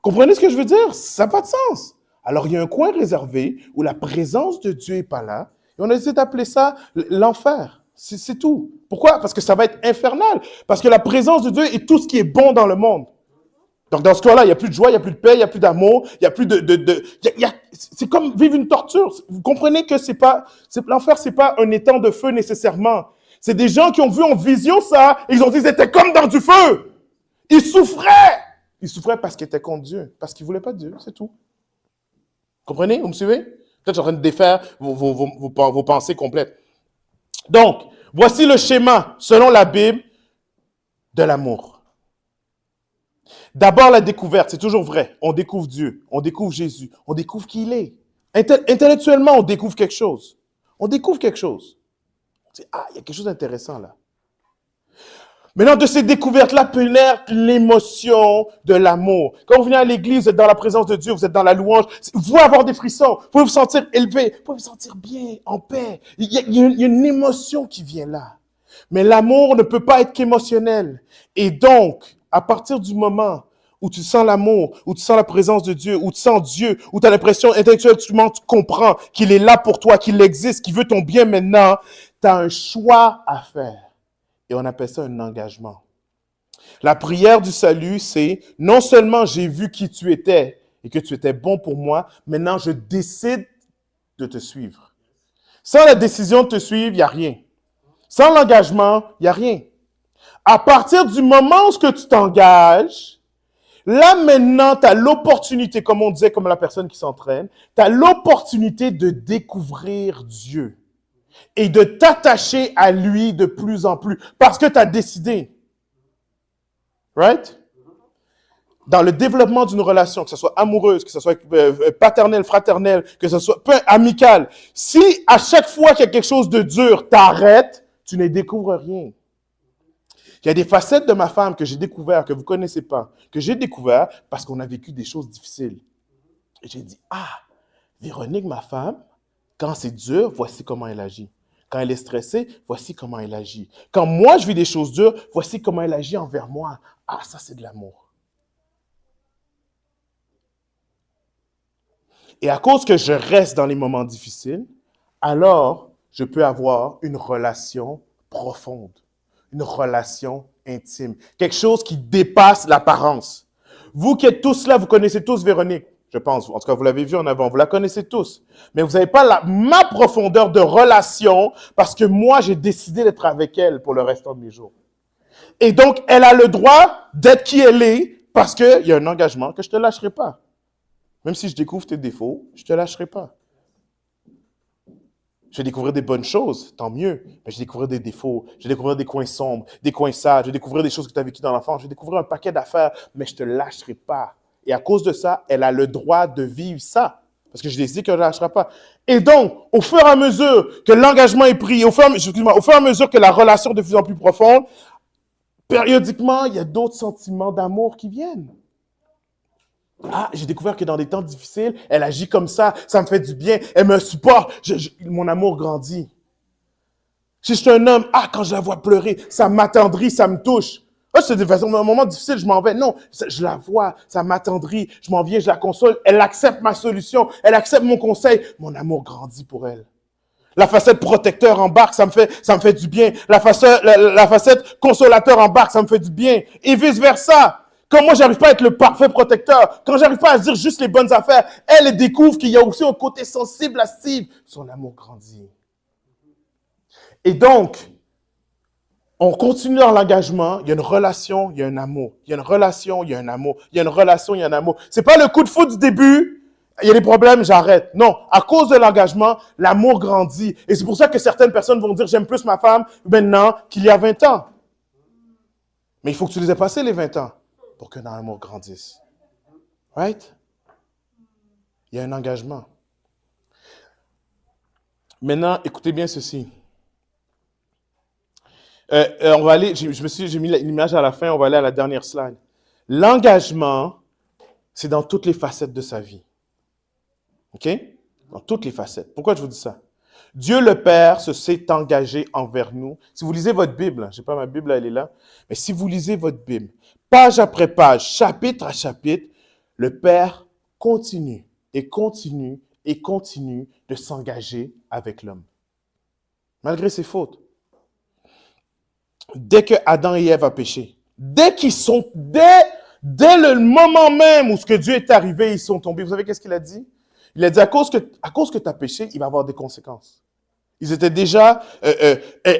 Comprenez ce que je veux dire? Ça n'a pas de sens. Alors, il y a un coin réservé où la présence de Dieu n'est pas là. Et on a essayé d'appeler ça l'enfer. C'est tout. Pourquoi? Parce que ça va être infernal. Parce que la présence de Dieu est tout ce qui est bon dans le monde. Donc, dans ce cas-là, il n'y a plus de joie, il n'y a plus de paix, il n'y a plus d'amour, il n'y a plus c'est comme vivre une torture. Vous comprenez que l'enfer, c'est pas un étang de feu nécessairement. C'est des gens qui ont vu en vision ça, et ils ont dit, ils étaient comme dans du feu. Ils souffraient. Ils souffraient parce qu'ils étaient contre Dieu. Parce qu'ils ne voulaient pas Dieu, c'est tout. Comprenez? Vous me suivez? Peut-être que je suis en train de défaire vos pensées complètes. Donc, voici le schéma, selon la Bible, de l'amour. D'abord, la découverte, c'est toujours vrai. On découvre Dieu, on découvre Jésus, on découvre qui il est. Intellectuellement, on découvre quelque chose. On découvre quelque chose. On dit, ah, il y a quelque chose d'intéressant là. Maintenant, de ces découvertes-là peut naître l'émotion de l'amour. Quand vous venez à l'église, vous êtes dans la présence de Dieu, vous êtes dans la louange, vous pouvez avoir des frissons, vous pouvez vous sentir élevé, vous pouvez vous sentir bien, en paix. Il y a une émotion qui vient là. Mais l'amour ne peut pas être qu'émotionnel. Et donc, à partir du moment où tu sens l'amour, où tu sens la présence de Dieu, où tu sens Dieu, où tu as l'impression intellectuellement, tu comprends qu'il est là pour toi, qu'il existe, qu'il veut ton bien maintenant, tu as un choix à faire. Et on appelle ça un engagement. La prière du salut, c'est non seulement j'ai vu qui tu étais et que tu étais bon pour moi, maintenant je décide de te suivre. Sans la décision de te suivre, il n'y a rien. Sans l'engagement, il n'y a rien. À partir du moment où tu t'engages, là maintenant, tu as l'opportunité, comme on disait, comme la personne qui s'entraîne, tu as l'opportunité de découvrir Dieu. Et de t'attacher à lui de plus en plus. Parce que tu as décidé. Right? Dans le développement d'une relation, que ce soit amoureuse, que ce soit paternelle, fraternelle, que ce soit amicale, si à chaque fois qu'il y a quelque chose de dur, t'arrêtes, tu ne découvres rien. Il y a des facettes de ma femme que j'ai découvert, que vous ne connaissez pas, que j'ai découvert parce qu'on a vécu des choses difficiles. Et j'ai dit, ah, Véronique, ma femme, quand c'est dur, voici comment elle agit. Quand elle est stressée, voici comment elle agit. Quand moi, je vis des choses dures, voici comment elle agit envers moi. Ah, ça, c'est de l'amour. Et à cause que je reste dans les moments difficiles, alors, je peux avoir une relation profonde, une relation intime, quelque chose qui dépasse l'apparence. Vous qui êtes tous là, vous connaissez tous Véronique. Je pense, en tout cas, vous l'avez vu en avant, vous la connaissez tous. Mais vous n'avez pas ma profondeur de relation parce que moi, j'ai décidé d'être avec elle pour le restant de mes jours. Et donc, elle a le droit d'être qui elle est parce qu'il y a un engagement que je ne te lâcherai pas. Même si je découvre tes défauts, je ne te lâcherai pas. Je vais découvrir des bonnes choses, tant mieux. Mais je vais découvrir des défauts, je vais découvrir des coins sombres, des coins sales, je vais découvrir des choses que tu as vécues dans l'enfance, je vais découvrir un paquet d'affaires, mais je ne te lâcherai pas. Et à cause de ça, elle a le droit de vivre ça. Parce que je décide qu'elle ne lâchera pas. Et donc, au fur et à mesure que l'engagement est pris, au fur et à mesure que la relation est de plus en plus profonde, périodiquement, il y a d'autres sentiments d'amour qui viennent. Ah, j'ai découvert que dans des temps difficiles, elle agit comme ça me fait du bien, elle me supporte, mon amour grandit. Si je suis un homme, quand je la vois pleurer, ça m'attendrit, ça me touche. C'est de façon, un moment difficile, je m'en vais. Non, je la vois, ça m'attendrit, je m'en viens, je la console. Elle accepte ma solution, elle accepte mon conseil. Mon amour grandit pour elle. La facette protecteur embarque, ça me fait du bien. La facette consolateur embarque, ça me fait du bien. Et vice versa. Quand moi, j'arrive pas à être le parfait protecteur, quand j'arrive pas à dire juste les bonnes affaires, elle découvre qu'il y a aussi un côté sensible à Steve. Son amour grandit. Et donc, on continue dans l'engagement, il y a une relation, il y a un amour. Il y a une relation, il y a un amour. Il y a une relation, il y a un amour. C'est pas le coup de foot du début, il y a des problèmes, j'arrête. Non, à cause de l'engagement, l'amour grandit. Et c'est pour ça que certaines personnes vont dire, j'aime plus ma femme maintenant qu'il y a 20 ans. Mais il faut que tu les aies passés les 20 ans pour que l'amour grandisse. Right? Il y a un engagement. Maintenant, écoutez bien ceci. On va aller, j'ai mis l'image à la fin, on va aller à la dernière slide. L'engagement, c'est dans toutes les facettes de sa vie. OK? Dans toutes les facettes. Pourquoi je vous dis ça? Dieu le Père s'est engagé envers nous. Si vous lisez votre Bible, je sais pas, ma Bible, elle est là, mais si vous lisez votre Bible, page après page, chapitre à chapitre, le Père continue et continue et continue de s'engager avec l'homme. Malgré ses fautes. Dès que Adam et Ève ont péché, dès le moment même où ce que Dieu est arrivé, ils sont tombés. Vous savez qu'est-ce qu'il a dit? Il a dit, à cause que tu as péché, il va y avoir des conséquences. Ils étaient déjà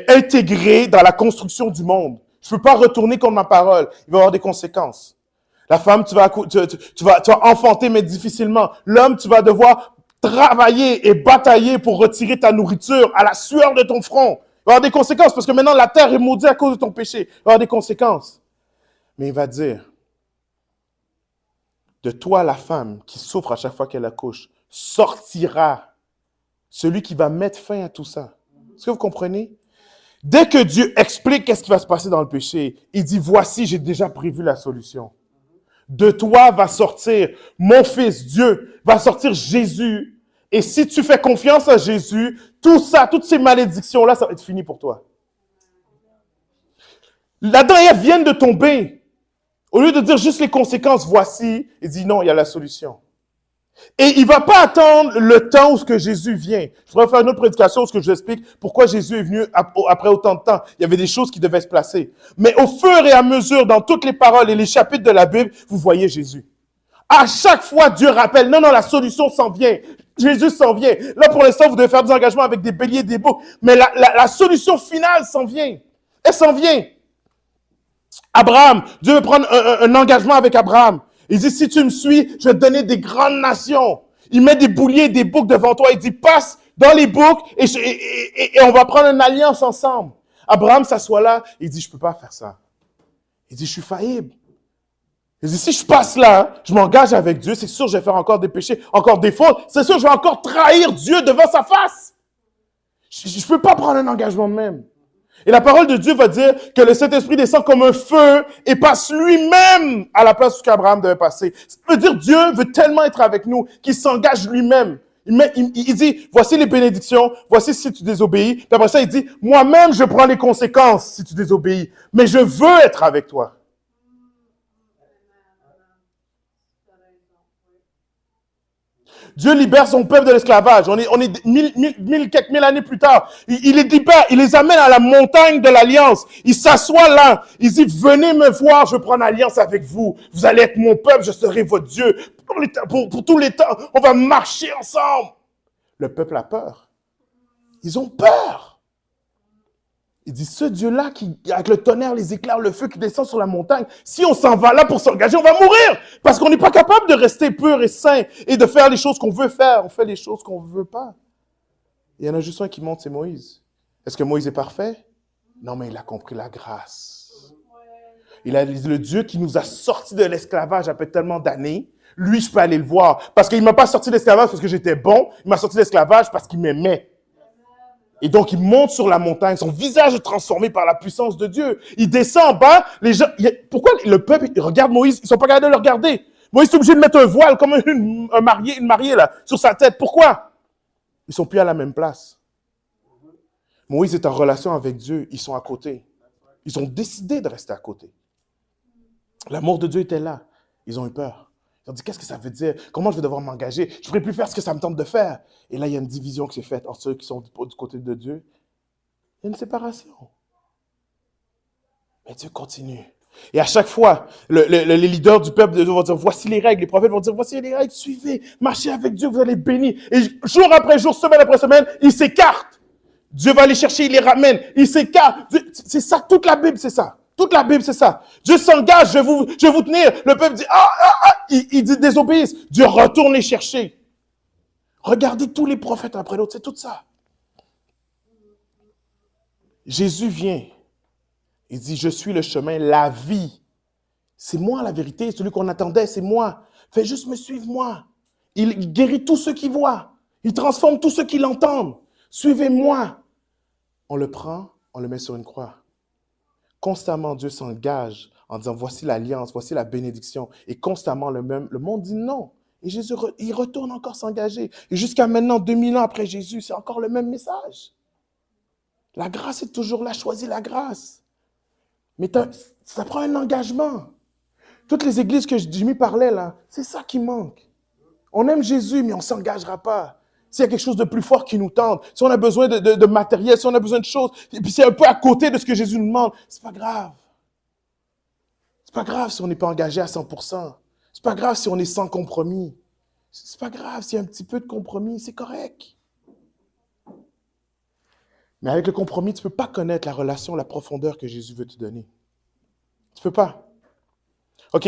intégrés dans la construction du monde. Je ne peux pas retourner contre ma parole. Il va y avoir des conséquences. La femme, tu vas enfanter, mais difficilement. L'homme, tu vas devoir travailler et batailler pour retirer ta nourriture à la sueur de ton front. Il va y avoir des conséquences parce que maintenant la terre est maudite à cause de ton péché. Il va y avoir des conséquences. Mais il va dire, de toi, la femme qui souffre à chaque fois qu'elle accouche, sortira celui qui va mettre fin à tout ça. Est-ce que vous comprenez? Dès que Dieu explique qu'est-ce qui va se passer dans le péché, il dit, voici, j'ai déjà prévu la solution. De toi va sortir mon fils, Dieu, va sortir Jésus. Et si tu fais confiance à Jésus, tout ça, toutes ces malédictions-là, ça va être fini pour toi. L'Adam et Ève viennent de tomber. Au lieu de dire juste les conséquences, voici, il dit non, il y a la solution. Et il ne va pas attendre le temps où ce que Jésus vient. Je pourrais faire une autre prédication où ce que je vous explique pourquoi Jésus est venu après autant de temps. Il y avait des choses qui devaient se placer. Mais au fur et à mesure, dans toutes les paroles et les chapitres de la Bible, vous voyez Jésus. À chaque fois, Dieu rappelle, non, la solution s'en vient. Jésus s'en vient. Là, pour l'instant, vous devez faire des engagements avec des béliers, des boucs. Mais la solution finale s'en vient. Elle s'en vient. Abraham, Dieu veut prendre un engagement avec Abraham. Il dit, si tu me suis, je vais te donner des grandes nations. Il met des bouliers et des boucs devant toi. Il dit, passe dans les boucs et on va prendre une alliance ensemble. Abraham s'assoit là. Il dit, je peux pas faire ça. Il dit, je suis faillible. Il dit, si je passe là, je m'engage avec Dieu, c'est sûr, je vais faire encore des péchés, encore des fautes. C'est sûr, je vais encore trahir Dieu devant sa face. Je peux pas prendre un engagement de même. Et la parole de Dieu va dire que le Saint-Esprit descend comme un feu et passe lui-même à la place où qu'Abraham devait passer. Ça veut dire Dieu veut tellement être avec nous qu'il s'engage lui-même. Il dit, voici les bénédictions, voici si tu désobéis. Puis après ça, il dit, moi-même, je prends les conséquences si tu désobéis. Mais je veux être avec toi. Dieu libère son peuple de l'esclavage. On est quelques mille années plus tard. Il les libère, il les amène à la montagne de l'alliance. Il s'assoit là. Il dit, venez me voir, je prends l'alliance avec vous. Vous allez être mon peuple, je serai votre Dieu. Pour tous les temps, on va marcher ensemble. Le peuple a peur. Ils ont peur. Il dit, ce Dieu-là, avec le tonnerre, les éclairs, le feu qui descend sur la montagne, si on s'en va là pour s'engager, on va mourir. Parce qu'on n'est pas capable de rester pur et saint et de faire les choses qu'on veut faire. On fait les choses qu'on ne veut pas. Il y en a juste un qui monte, c'est Moïse. Est-ce que Moïse est parfait? Non, mais il a compris la grâce. Il a le Dieu qui nous a sortis de l'esclavage après tellement d'années. Lui, je peux aller le voir. Parce qu'il ne m'a pas sorti de l'esclavage parce que j'étais bon. Il m'a sorti de l'esclavage parce qu'il m'aimait. Et donc, il monte sur la montagne. Son visage est transformé par la puissance de Dieu. Il descend en bas. Les gens, pourquoi le peuple regarde Moïse? Ils ne sont pas capables de le regarder. Moïse est obligé de mettre un voile comme une mariée là, sur sa tête. Pourquoi? Ils ne sont plus à la même place. Moïse est en relation avec Dieu. Ils sont à côté. Ils ont décidé de rester à côté. L'amour de Dieu était là. Ils ont eu peur. Ils ont dit, qu'est-ce que ça veut dire? Comment je vais devoir m'engager? Je ne ferai plus faire ce que ça me tente de faire. Et là, il y a une division qui s'est faite entre ceux qui sont du côté de Dieu. Il y a une séparation. Mais Dieu continue. Et à chaque fois, les leaders du peuple vont dire, voici les règles. Les prophètes vont dire, voici les règles, suivez, marchez avec Dieu, vous allez être bénis. Et jour après jour, semaine après semaine, ils s'écartent. Dieu va les chercher, il les ramène. Ils s'écartent. C'est ça, toute la Bible, c'est ça. Toute la Bible, c'est ça. Dieu s'engage, je vais vous tenir. Le peuple dit, il dit désobéissent. Dieu retourne les chercher. Regardez tous les prophètes après l'autre, c'est tout ça. Jésus vient. Il dit, je suis le chemin, la vie. C'est moi la vérité, celui qu'on attendait, c'est moi. Fais juste me suivre, moi. Il guérit tous ceux qui voient. Il transforme tous ceux qui l'entendent. Suivez-moi. On le prend, on le met sur une croix. Constamment, Dieu s'engage en disant, voici l'alliance, voici la bénédiction. Et constamment, le monde dit non. Et Jésus, il retourne encore s'engager. Et jusqu'à maintenant, 2000 ans après Jésus, c'est encore le même message. La grâce est toujours là, choisis la grâce. Mais ça prend un engagement. Toutes les églises que Jimmy parlait là, c'est ça qui manque. On aime Jésus, mais on ne s'engagera pas. S'il y a quelque chose de plus fort qui nous tente, si on a besoin de matériel, si on a besoin de choses, et puis c'est un peu à côté de ce que Jésus nous demande, c'est pas grave. C'est pas grave si on n'est pas engagé à 100%. C'est pas grave si on est sans compromis. C'est pas grave s'il y a un petit peu de compromis, c'est correct. Mais avec le compromis, tu ne peux pas connaître la relation, la profondeur que Jésus veut te donner. Tu ne peux pas. OK.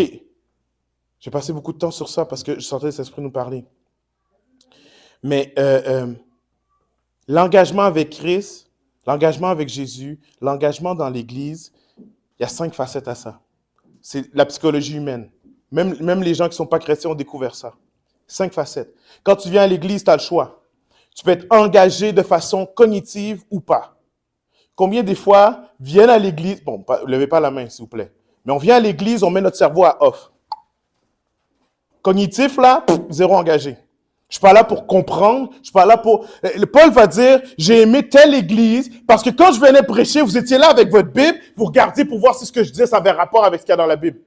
J'ai passé beaucoup de temps sur ça parce que je sentais cet esprit nous parler. Mais l'engagement avec Christ, l'engagement avec Jésus, l'engagement dans l'Église, il y a 5 facettes à ça. C'est la psychologie humaine. Même les gens qui ne sont pas chrétiens ont découvert ça. 5 facettes. Quand tu viens à l'église, tu as le choix. Tu peux être engagé de façon cognitive ou pas. Combien des fois viennent à l'église, bon, levez pas la main, s'il vous plaît, mais on vient à l'église, on met notre cerveau à off. Cognitif, là, zéro engagé. Je suis pas là pour comprendre, je suis pas là pour... Paul va dire, j'ai aimé telle église, parce que quand je venais prêcher, vous étiez là avec votre Bible, vous regardiez pour voir si ce que je disais, ça avait rapport avec ce qu'il y a dans la Bible.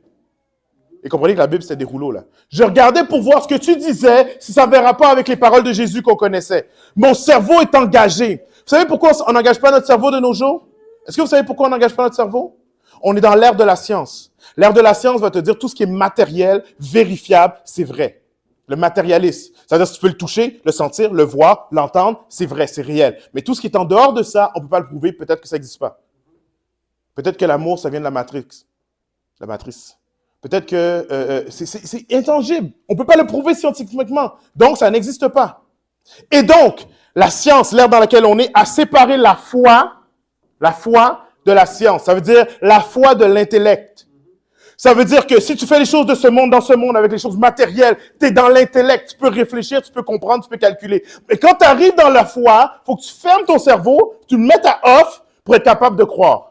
Et comprenez que la Bible, c'est des rouleaux, là. Je regardais pour voir ce que tu disais, si ça avait rapport avec les paroles de Jésus qu'on connaissait. Mon cerveau est engagé. Vous savez pourquoi on n'engage pas notre cerveau de nos jours? Est-ce que vous savez pourquoi on n'engage pas notre cerveau? On est dans l'ère de la science. L'ère de la science va te dire tout ce qui est matériel, vérifiable, c'est vrai. Le matérialisme. C'est-à-dire si tu peux le toucher, le sentir, le voir, l'entendre, c'est vrai, c'est réel. Mais tout ce qui est en dehors de ça, on ne peut pas le prouver, peut-être que ça n'existe pas. Peut-être que l'amour, ça vient de la matrice. La matrice. Peut-être que c'est intangible. On ne peut pas le prouver scientifiquement. Donc, ça n'existe pas. Et donc, la science, l'ère dans laquelle on est, a séparé la foi de la science. Ça veut dire la foi de l'intellect. Ça veut dire que si tu fais les choses de ce monde, dans ce monde, avec les choses matérielles, tu es dans l'intellect, tu peux réfléchir, tu peux comprendre, tu peux calculer. Mais quand tu arrives dans la foi, il faut que tu fermes ton cerveau, tu le mettes à off pour être capable de croire.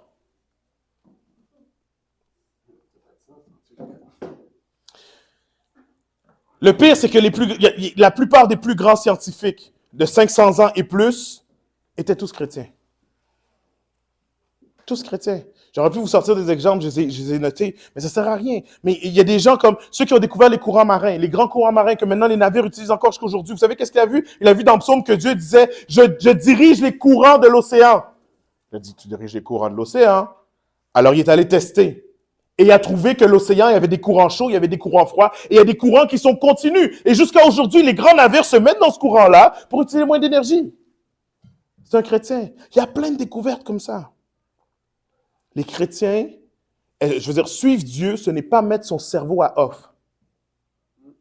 Le pire, c'est que la plupart des plus grands scientifiques de 500 ans et plus étaient tous chrétiens. Tous chrétiens. J'aurais pu vous sortir des exemples, je les ai notés, mais ça ne sert à rien. Mais il y a des gens comme ceux qui ont découvert les courants marins, les grands courants marins que maintenant les navires utilisent encore jusqu'à aujourd'hui. Vous savez qu'est-ce qu'il a vu? Il a vu dans le psaume que Dieu disait « Je dirige les courants de l'océan ». Il a dit « Tu diriges les courants de l'océan ». Alors il est allé tester. Et il a trouvé que l'océan, il y avait des courants chauds, il y avait des courants froids, et il y a des courants qui sont continus. Et jusqu'à aujourd'hui, les grands navires se mettent dans ce courant-là pour utiliser moins d'énergie. C'est un chrétien. Il y a plein de découvertes comme ça. Les chrétiens, je veux dire, suivre Dieu, ce n'est pas mettre son cerveau à off.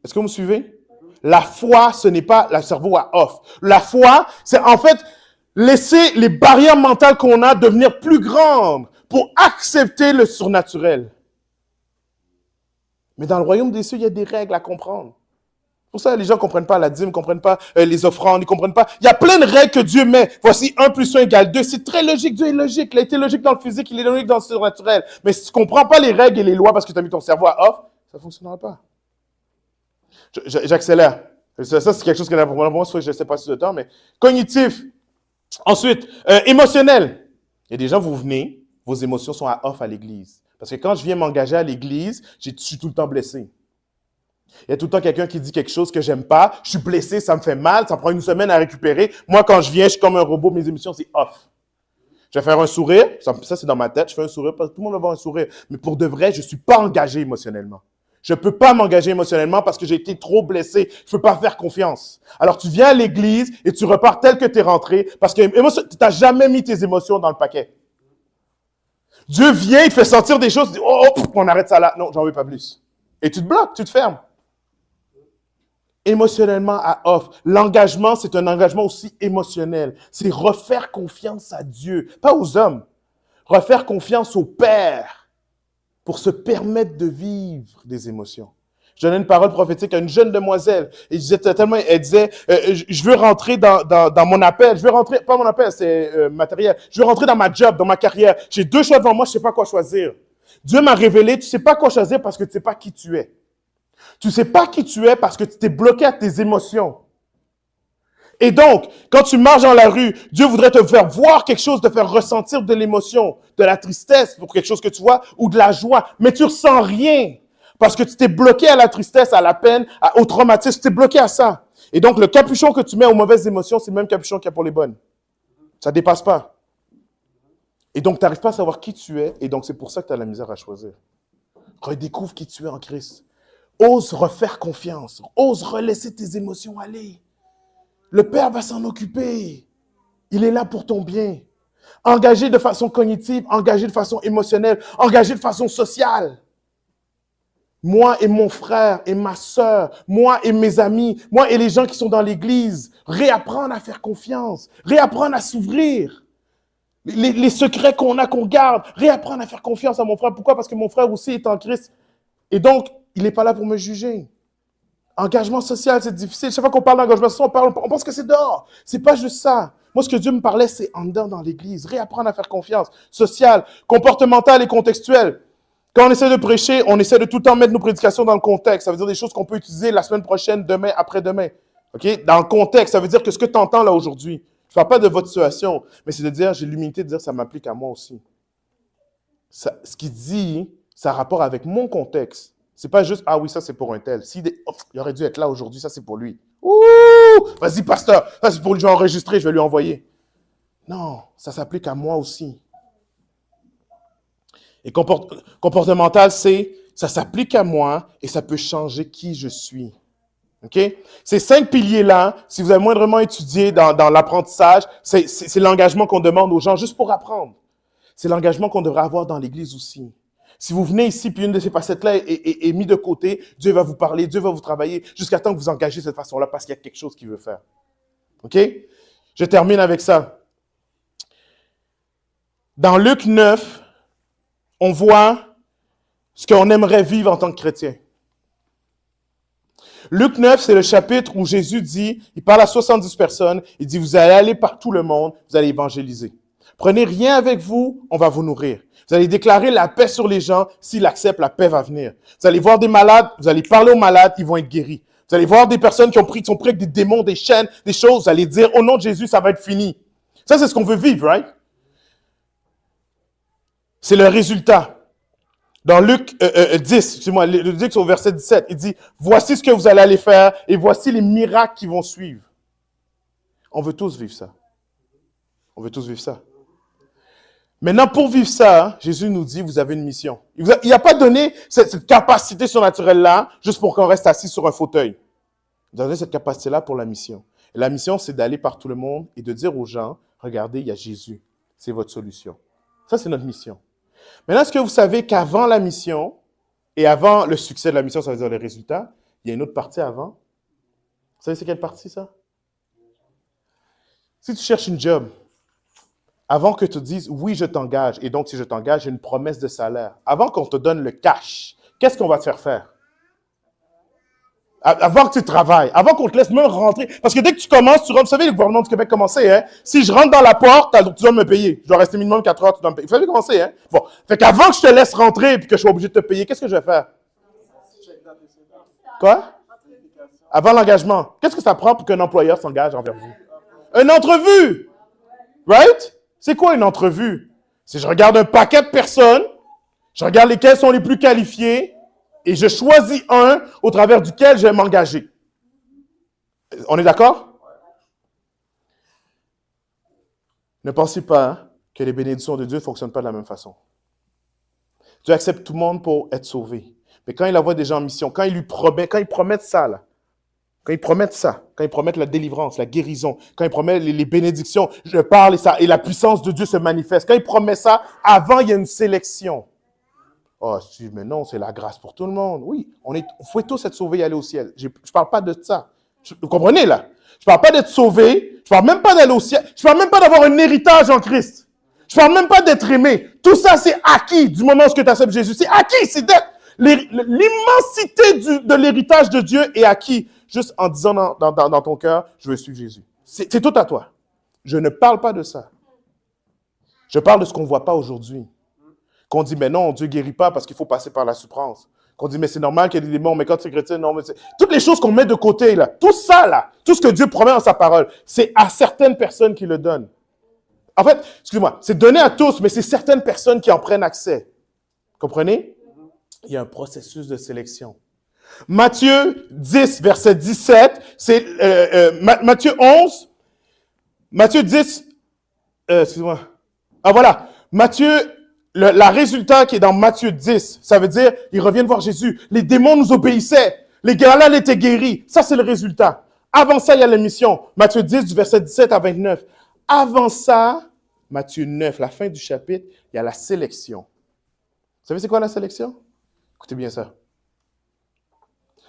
Est-ce que vous me suivez? La foi, ce n'est pas le cerveau à off. La foi, c'est en fait laisser les barrières mentales qu'on a devenir plus grandes pour accepter le surnaturel. Mais dans le royaume des cieux, il y a des règles à comprendre. Pour ça, les gens ne comprennent pas la dîme, ne comprennent pas les offrandes, ils ne comprennent pas. Il y a plein de règles que Dieu met. Voici 1 plus 1 égale 2. C'est très logique. Dieu est logique. Il a été logique dans le physique, il est logique dans le surnaturel. Mais si tu ne comprends pas les règles et les lois parce que tu as mis ton cerveau à off, ça ne fonctionnera pas. J'accélère. Ça, c'est quelque chose qui est important pour moi, soit je ne sais pas si c'est le temps, mais cognitif. Ensuite, émotionnel. Il y a des gens, vous venez, vos émotions sont à off à l'église. Parce que quand je viens m'engager à l'église, je suis tout le temps blessé. Il y a tout le temps quelqu'un qui dit quelque chose que j'aime pas, je suis blessé, ça me fait mal, ça me prend une semaine à récupérer. Moi, quand je viens, je suis comme un robot, mes émotions, c'est off. Je vais faire un sourire, ça c'est dans ma tête, je fais un sourire parce que tout le monde va avoir un sourire. Mais pour de vrai, je suis pas engagé émotionnellement. Je peux pas m'engager émotionnellement parce que j'ai été trop blessé. Je peux pas faire confiance. Alors, tu viens à l'église et tu repars tel que tu es rentré parce que tu n'as jamais mis tes émotions dans le paquet. Dieu vient, il te fait sentir des choses, il dit, on arrête ça là. Non, j'en veux pas plus. Et tu te bloques, tu te fermes. Émotionnellement à off. L'engagement, c'est un engagement aussi émotionnel. C'est refaire confiance à Dieu, pas aux hommes. Refaire confiance au Père pour se permettre de vivre des émotions. Je donnais une parole prophétique à une jeune demoiselle. Et elle disait, je veux rentrer dans mon appel. Je veux rentrer, pas mon appel, c'est matériel. Je veux rentrer dans ma job, dans ma carrière. J'ai 2 choix devant moi, je sais pas quoi choisir. Dieu m'a révélé, tu sais pas quoi choisir parce que tu sais pas qui tu es. Tu sais pas qui tu es parce que tu t'es bloqué à tes émotions. Et donc, quand tu marches dans la rue, Dieu voudrait te faire voir quelque chose, te faire ressentir de l'émotion, de la tristesse pour quelque chose que tu vois, ou de la joie. Mais tu ressens rien parce que tu t'es bloqué à la tristesse, à la peine, au traumatisme, tu t'es bloqué à ça. Et donc, le capuchon que tu mets aux mauvaises émotions, c'est le même capuchon qu'il y a pour les bonnes. Ça dépasse pas. Et donc, tu n'arrives pas à savoir qui tu es, et donc c'est pour ça que tu as la misère à choisir. Redécouvre qui tu es en Christ. Ose refaire confiance. Ose relaisser tes émotions aller. Le Père va s'en occuper. Il est là pour ton bien. Engagé de façon cognitive, engagé de façon émotionnelle, engagé de façon sociale. Moi et mon frère et ma sœur, moi et mes amis, moi et les gens qui sont dans l'église, réapprendre à faire confiance, réapprendre à s'ouvrir. Les secrets qu'on a, qu'on garde, réapprendre à faire confiance à mon frère. Pourquoi? Parce que mon frère aussi est en Christ. Et donc, il n'est pas là pour me juger. Engagement social, c'est difficile. Chaque fois qu'on parle d'engagement social, on pense que c'est dehors. C'est pas juste ça. Moi, ce que Dieu me parlait, c'est en dedans dans l'Église. Réapprendre à faire confiance. Social, comportemental et contextuel. Quand on essaie de prêcher, on essaie de tout le temps mettre nos prédications dans le contexte. Ça veut dire des choses qu'on peut utiliser la semaine prochaine, demain, après-demain. OK? Dans le contexte, ça veut dire que ce que tu entends là aujourd'hui, je ne parle pas de votre situation, mais c'est de dire, j'ai l'humilité de dire, ça m'applique à moi aussi. Ça, ce qu'il dit, ça a rapport avec mon contexte. C'est pas juste, ah oui, ça c'est pour un tel. Il aurait dû être là aujourd'hui, ça c'est pour lui. Ouh! Vas-y, pasteur, ça c'est pour lui, je vais enregistrer, je vais lui envoyer. Non, ça s'applique à moi aussi. Et comportemental, ça s'applique à moi et ça peut changer qui je suis. OK? Ces 5 piliers-là, si vous avez moindrement étudié dans l'apprentissage, c'est l'engagement qu'on demande aux gens juste pour apprendre. C'est l'engagement qu'on devrait avoir dans l'Église aussi. Si vous venez ici, puis une de ces facettes-là est mise de côté, Dieu va vous parler, Dieu va vous travailler, jusqu'à temps que vous engagez de cette façon-là parce qu'il y a quelque chose qu'il veut faire. OK? Je termine avec ça. Dans Luc 9, on voit ce qu'on aimerait vivre en tant que chrétien. Luc 9, c'est le chapitre où Jésus dit, il parle à 70 personnes, il dit, vous allez aller par tout le monde, vous allez évangéliser. Prenez rien avec vous, on va vous nourrir. Vous allez déclarer la paix sur les gens, s'ils acceptent, la paix va venir. Vous allez voir des malades, vous allez parler aux malades, ils vont être guéris. Vous allez voir des personnes qui sont pris avec des démons, des chaînes, des choses, vous allez dire, au nom de Jésus, ça va être fini. Ça, c'est ce qu'on veut vivre, right? C'est le résultat. Dans Luc 10, excusez-moi, Luc au verset 17, il dit, voici ce que vous allez aller faire et voici les miracles qui vont suivre. On veut tous vivre ça. On veut tous vivre ça. Maintenant, pour vivre ça, Jésus nous dit, vous avez une mission. Il n'a pas donné cette capacité surnaturelle-là juste pour qu'on reste assis sur un fauteuil. Il a donné cette capacité-là pour la mission. Et la mission, c'est d'aller par tout le monde et de dire aux gens, regardez, il y a Jésus. C'est votre solution. Ça, c'est notre mission. Maintenant, est-ce que vous savez qu'avant la mission et avant le succès de la mission, ça veut dire les résultats, il y a une autre partie avant? Vous savez c'est quelle partie, ça? Si tu cherches une job, avant que tu te dises, oui, je t'engage, et donc si je t'engage, j'ai une promesse de salaire. Avant qu'on te donne le cash, qu'est-ce qu'on va te faire faire? Avant que tu travailles, avant qu'on te laisse même rentrer. Parce que dès que tu commences, tu rentres. Vous savez, le gouvernement du Québec commençait, hein? Si je rentre dans la porte, tu dois me payer. Je dois rester minimum 4 heures, tu dois me payer. Vous savez commencer, hein? Bon. Fait qu'avant que je te laisse rentrer et que je sois obligé de te payer, qu'est-ce que je vais faire? Quoi? Avant l'engagement. Qu'est-ce que ça prend pour qu'un employeur s'engage envers vous? Une entrevue! Right? C'est quoi une entrevue? C'est je regarde un paquet de personnes, je regarde lesquelles sont les plus qualifiées, et je choisis un au travers duquel je vais m'engager. On est d'accord? Ne pensez pas que les bénédictions de Dieu ne fonctionnent pas de la même façon. Dieu accepte tout le monde pour être sauvé. Mais quand il envoie des gens en mission, quand ils promettent ça, là, quand ils promettent la délivrance, la guérison, quand ils promettent les bénédictions, je parle et la puissance de Dieu se manifeste. Quand ils promettent ça, avant, il y a une sélection. Oh, si, mais non, c'est la grâce pour tout le monde. Oui, on faut tous être sauvés et aller au ciel. Je ne parle pas de ça. Vous comprenez, là? Je ne parle pas d'être sauvé. Je ne parle même pas d'aller au ciel. Je ne parle même pas d'avoir un héritage en Christ. Je ne parle même pas d'être aimé. Tout ça, c'est acquis du moment où tu acceptes Jésus. C'est acquis. C'est l'immensité de l'héritage de Dieu est acquis juste en disant dans ton cœur, je veux suivre Jésus. C'est tout à toi. Je ne parle pas de ça. Je parle de ce qu'on ne voit pas aujourd'hui. Qu'on dit, mais non, Dieu ne guérit pas parce qu'il faut passer par la souffrance. Qu'on dit, mais c'est normal qu'il y ait des démons, mais quand tu es chrétien, non, mais c'est... Toutes les choses qu'on met de côté, là, tout ça, là, tout ce que Dieu promet dans sa parole, c'est à certaines personnes qui le donnent. En fait, excusez-moi, c'est donné à tous, mais c'est certaines personnes qui en prennent accès. Comprenez? Il y a un processus de sélection. Matthieu 10, verset 17, c'est Matthieu 11, Matthieu 10, excusez-moi. Ah voilà, Matthieu, la résultat qui est dans Matthieu 10, ça veut dire, ils reviennent voir Jésus. Les démons nous obéissaient. Les gars-là étaient guéris. Ça, c'est le résultat. Avant ça, il y a la mission. Matthieu 10, du verset 17 à 29. Avant ça, Matthieu 9, la fin du chapitre, il y a la sélection. Vous savez c'est quoi la sélection? Écoutez bien ça.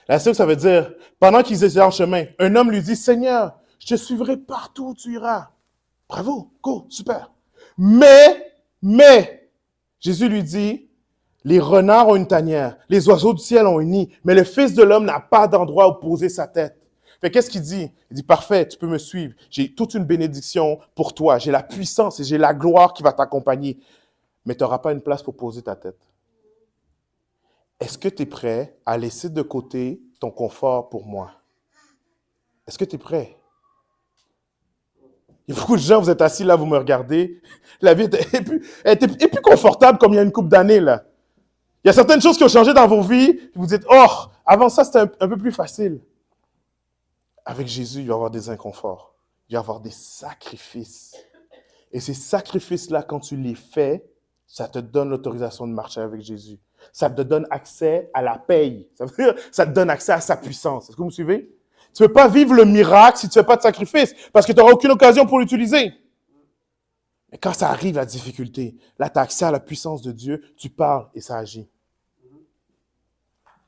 La sélection, ça veut dire, pendant qu'ils étaient en chemin, un homme lui dit, Seigneur, je te suivrai partout où tu iras. Bravo, go, super. Mais, Jésus lui dit, Les renards ont une tanière, les oiseaux du ciel ont un nid, mais le Fils de l'homme n'a pas d'endroit où poser sa tête. Fait qu'est-ce qu'il dit? Il dit, parfait, tu peux me suivre. J'ai toute une bénédiction pour toi. J'ai la puissance et j'ai la gloire qui va t'accompagner. Mais tu n'auras pas une place pour poser ta tête. Est-ce que tu es prêt à laisser de côté ton confort pour moi? Est-ce que tu es prêt? Il y a beaucoup de gens, vous êtes assis là, vous me regardez. La vie est plus confortable comme il y a une couple d'années, là. Il y a certaines choses qui ont changé dans vos vies. Vous dites, oh, avant ça, c'était un peu plus facile. Avec Jésus, il va y avoir des inconforts. Il va y avoir des sacrifices. Et ces sacrifices-là, quand tu les fais, ça te donne l'autorisation de marcher avec Jésus. Ça te donne accès à la paye. Ça veut dire, ça te donne accès à sa puissance. Est-ce que vous me suivez? Tu ne peux pas vivre le miracle si tu ne fais pas de sacrifice, parce que tu n'auras aucune occasion pour l'utiliser. Mais quand ça arrive, la difficulté, là, tu as accès à la puissance de Dieu, tu parles et ça agit.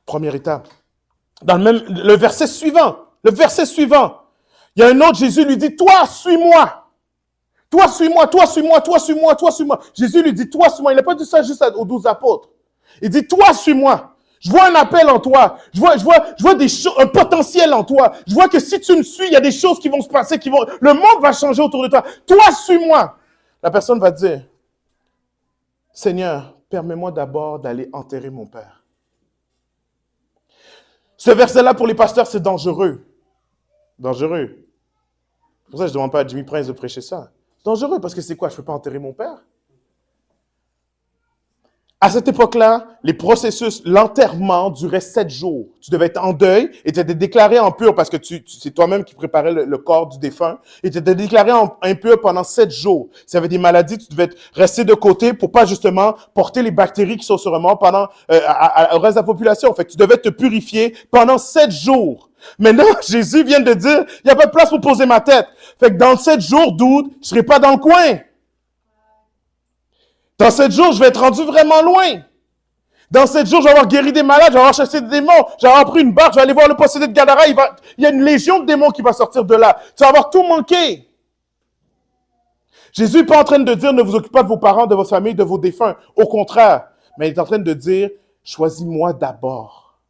Première étape. Dans le verset suivant, il y a un autre, Jésus lui dit, toi, suis-moi. Toi, suis-moi, toi, suis-moi, toi, suis-moi, toi, suis-moi. Jésus lui dit, toi, suis-moi. Il n'a pas dit ça juste aux 12 apôtres. Il dit, toi, suis-moi. Je vois un appel en toi. Je vois des choses, un potentiel en toi. Je vois que si tu me suis, il y a des choses qui vont se passer, le monde va changer autour de toi. Toi, suis-moi. La personne va dire, Seigneur, permets-moi d'abord d'aller enterrer mon père. Ce verset-là, pour les pasteurs, c'est dangereux. Dangereux. C'est pour ça que je ne demande pas à Jimmy Prince de prêcher ça. C'est dangereux parce que c'est quoi? Je ne peux pas enterrer mon père? À cette époque-là, les processus, l'enterrement durait 7 jours. Tu devais être en deuil et tu étais déclaré impur parce que c'est toi-même qui préparais le corps du défunt. Et tu étais déclaré impur pendant 7 jours. S'il y avait des maladies, tu devais rester de côté pour pas justement porter les bactéries qui sont sur le mort pendant au reste de la population. Fait que tu devais te purifier pendant 7 jours. Maintenant, Jésus vient de dire, il n'y a pas de place pour poser ma tête. Fait que dans 7 jours, dude, je serai pas dans le coin. Dans 7 jours, je vais être rendu vraiment loin. Dans 7 jours, je vais avoir guéri des malades, je vais avoir chassé des démons, je vais avoir pris une barque, je vais aller voir le possédé de Gadara, il y a une légion de démons qui va sortir de là. Tu vas avoir tout manqué. Jésus n'est pas en train de dire, ne vous occupez pas de vos parents, de votre famille, de vos défunts. Au contraire. Mais il est en train de dire, choisis-moi d'abord.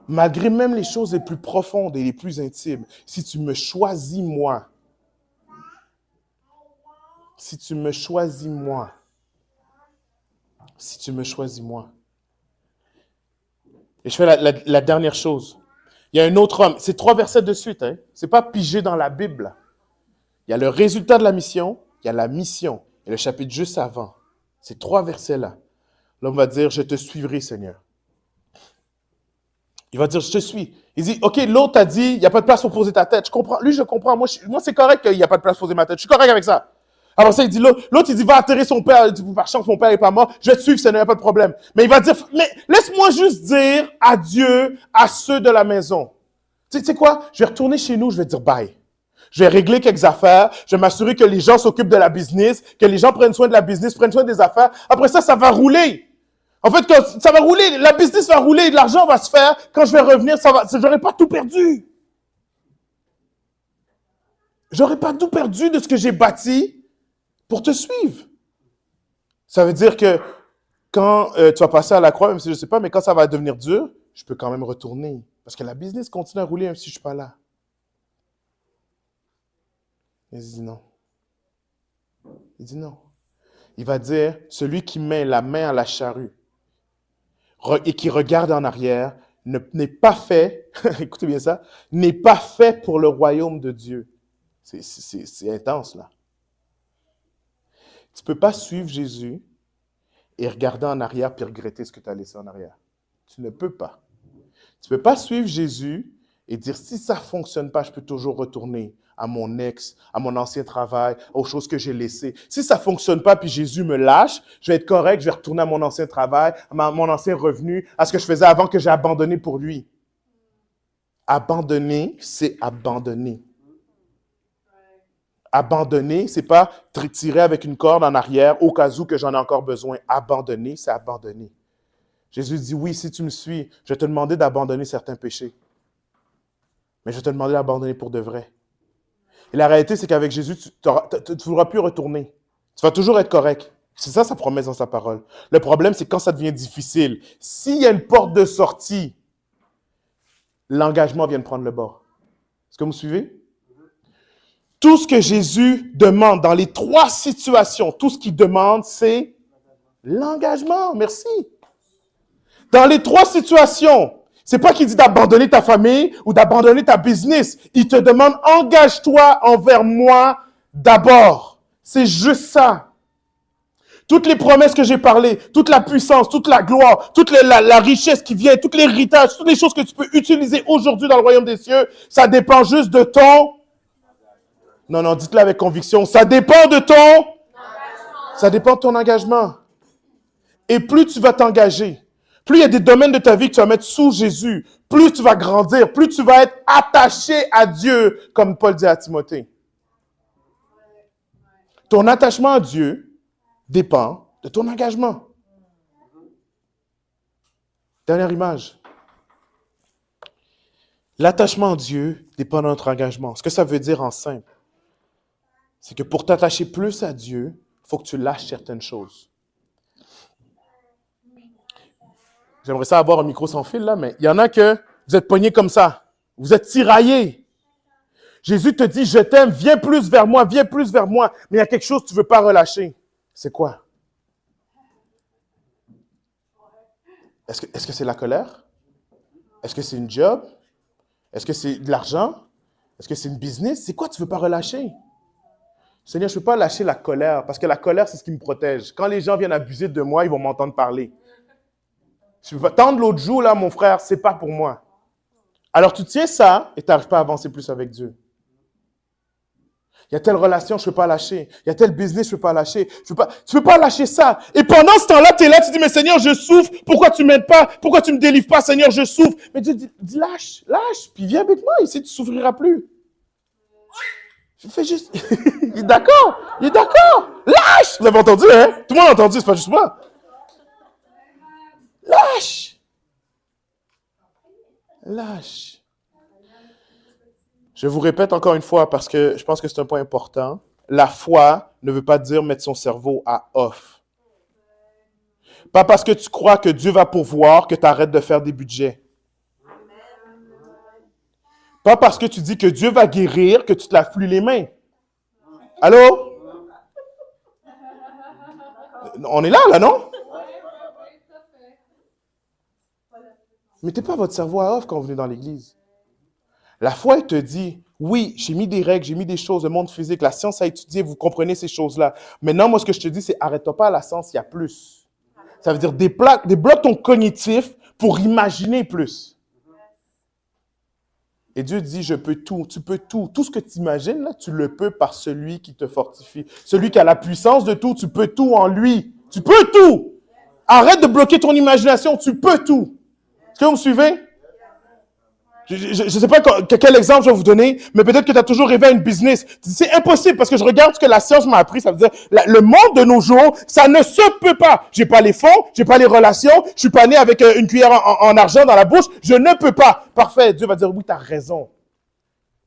Malgré même les choses les plus profondes et les plus intimes, si tu me choisis moi, si tu me choisis moi, si tu me choisis moi. Et je fais la dernière chose. Il y a un autre homme, c'est 3 versets de suite, hein? C'est pas pigé dans la Bible. Il y a le résultat de la mission, il y a la mission, et le chapitre juste avant. Ces 3 versets-là. L'homme va dire, je te suivrai, Seigneur. Il va dire, je te suis. Il dit, OK, l'autre a dit, il n'y a pas de place pour poser ta tête. Je comprends. Lui, je comprends. Moi c'est correct qu'il n'y a pas de place pour poser ma tête. Je suis correct avec ça. Alors ça, il dit, l'autre, il dit, va enterrer son père. Il dit, par chance, mon père n'est pas mort. Je vais te suivre, Seigneur, il n'y a pas de problème. Mais il va dire, mais laisse-moi juste dire adieu à ceux de la maison. Tu sais quoi? Je vais retourner chez nous, je vais dire bye. Je vais régler quelques affaires. Je vais m'assurer que les gens s'occupent de la business, que les gens prennent soin de la business, prennent soin des affaires. Après ça, ça va rouler. En fait, quand ça va rouler, la business va rouler, l'argent va se faire. Quand je vais revenir, j'aurai pas tout perdu. J'aurai pas tout perdu de ce que j'ai bâti pour te suivre. Ça veut dire que quand tu vas passer à la croix, même si je ne sais pas, mais quand ça va devenir dur, je peux quand même retourner. Parce que la business continue à rouler même si je ne suis pas là. Il dit non. Il dit non. Il va dire, celui qui met la main à la charrue et qui regarde en arrière n'est pas fait, écoutez bien ça, n'est pas fait pour le royaume de Dieu. C'est intense là. Tu ne peux pas suivre Jésus et regarder en arrière puis regretter ce que tu as laissé en arrière. Tu ne peux pas. Tu ne peux pas suivre Jésus et dire, si ça ne fonctionne pas, je peux toujours retourner à mon ex, à mon ancien travail, aux choses que j'ai laissées. Si ça ne fonctionne pas, puis Jésus me lâche, je vais être correct, je vais retourner à mon ancien travail, à mon ancien revenu, à ce que je faisais avant que j'ai abandonné pour lui. Abandonner, c'est abandonner. Abandonner, c'est pas tirer avec une corde en arrière au cas où que j'en ai encore besoin. Abandonner, c'est abandonner. Jésus dit, oui, si tu me suis, je vais te demander d'abandonner certains péchés. Mais je vais te demander d'abandonner pour de vrai. Et la réalité, c'est qu'avec Jésus, tu ne voudras plus retourner. Tu vas toujours être correct. C'est ça sa promesse dans sa parole. Le problème, c'est quand ça devient difficile. S'il y a une porte de sortie, l'engagement vient de prendre le bord. Est-ce que vous me suivez? Tout ce que Jésus demande dans les 3 situations, tout ce qu'il demande, c'est l'engagement. Merci. Dans les 3 situations, c'est pas qu'il dit d'abandonner ta famille ou d'abandonner ta business. Il te demande, engage-toi envers moi d'abord. C'est juste ça. Toutes les promesses que j'ai parlé, toute la puissance, toute la gloire, toute la richesse qui vient, tout l'héritage, toutes les choses que tu peux utiliser aujourd'hui dans le royaume des cieux, ça dépend juste de ton... Non, dites-le avec conviction. Ça dépend de ton... Ça dépend de ton engagement. Et plus tu vas t'engager, plus il y a des domaines de ta vie que tu vas mettre sous Jésus, plus tu vas grandir, plus tu vas être attaché à Dieu, comme Paul dit à Timothée. Ton attachement à Dieu dépend de ton engagement. Dernière image. L'attachement à Dieu dépend de notre engagement. Ce que ça veut dire en simple, c'est que pour t'attacher plus à Dieu, il faut que tu lâches certaines choses. J'aimerais ça avoir un micro sans fil, là, mais il y en a que vous êtes pognés comme ça. Vous êtes tiraillés. Jésus te dit, je t'aime, viens plus vers moi, viens plus vers moi. Mais il y a quelque chose que tu ne veux pas relâcher. C'est quoi? Est-ce que c'est la colère? Est-ce que c'est une job? Est-ce que c'est de l'argent? Est-ce que c'est une business? C'est quoi que tu ne veux pas relâcher? Seigneur, je ne peux pas lâcher la colère, parce que la colère, c'est ce qui me protège. Quand les gens viennent abuser de moi, ils vont m'entendre parler. Je ne peux pas tendre l'autre joue, là, mon frère, c'est pas pour moi. Alors, tu tiens ça et tu n'arrives pas à avancer plus avec Dieu. Il y a telle relation, je ne peux pas lâcher. Il y a tel business, je ne peux pas lâcher. Tu ne peux pas lâcher ça. Et pendant ce temps-là, tu es là, tu dis, mais Seigneur, je souffre. Pourquoi tu ne m'aides pas? Pourquoi tu ne me délivres pas, Seigneur, je souffre? Mais Dieu dit, lâche, puis viens avec moi, ici, tu ne souffriras plus. Je fais juste... Il est d'accord. Lâche! Vous avez entendu, hein? Tout le monde a entendu, c'est pas juste moi. Lâche. Je vous répète encore une fois parce que je pense que c'est un point important. La foi ne veut pas dire mettre son cerveau à off. Pas parce que tu crois que Dieu va pourvoir que tu arrêtes de faire des budgets. Pas parce que tu dis que Dieu va guérir que tu te laves plus les mains. Allô? On est là, non? Mettez pas votre cerveau à off quand vous venez dans l'église. La foi, elle te dit, oui, j'ai mis des règles, j'ai mis des choses, le monde physique, la science a étudié, vous comprenez ces choses-là. Maintenant, moi, ce que je te dis, c'est arrête-toi pas à la science, il y a plus. Ça veut dire débloque ton cognitif pour imaginer plus. Et Dieu dit, je peux tout, tu peux tout. Tout ce que tu imagines, là, tu le peux par celui qui te fortifie. Celui qui a la puissance de tout, tu peux tout en lui. Tu peux tout. Arrête de bloquer ton imagination, tu peux tout. Est-ce que vous me suivez? Je ne sais pas quel exemple je vais vous donner, mais peut-être que tu as toujours rêvé à une business. C'est impossible parce que je regarde ce que la science m'a appris. Ça veut dire, le monde de nos jours, ça ne se peut pas. J'ai pas les fonds, j'ai pas les relations, je suis pas né avec une cuillère en argent dans la bouche. Je ne peux pas. Parfait. Dieu va dire, oui, tu as raison.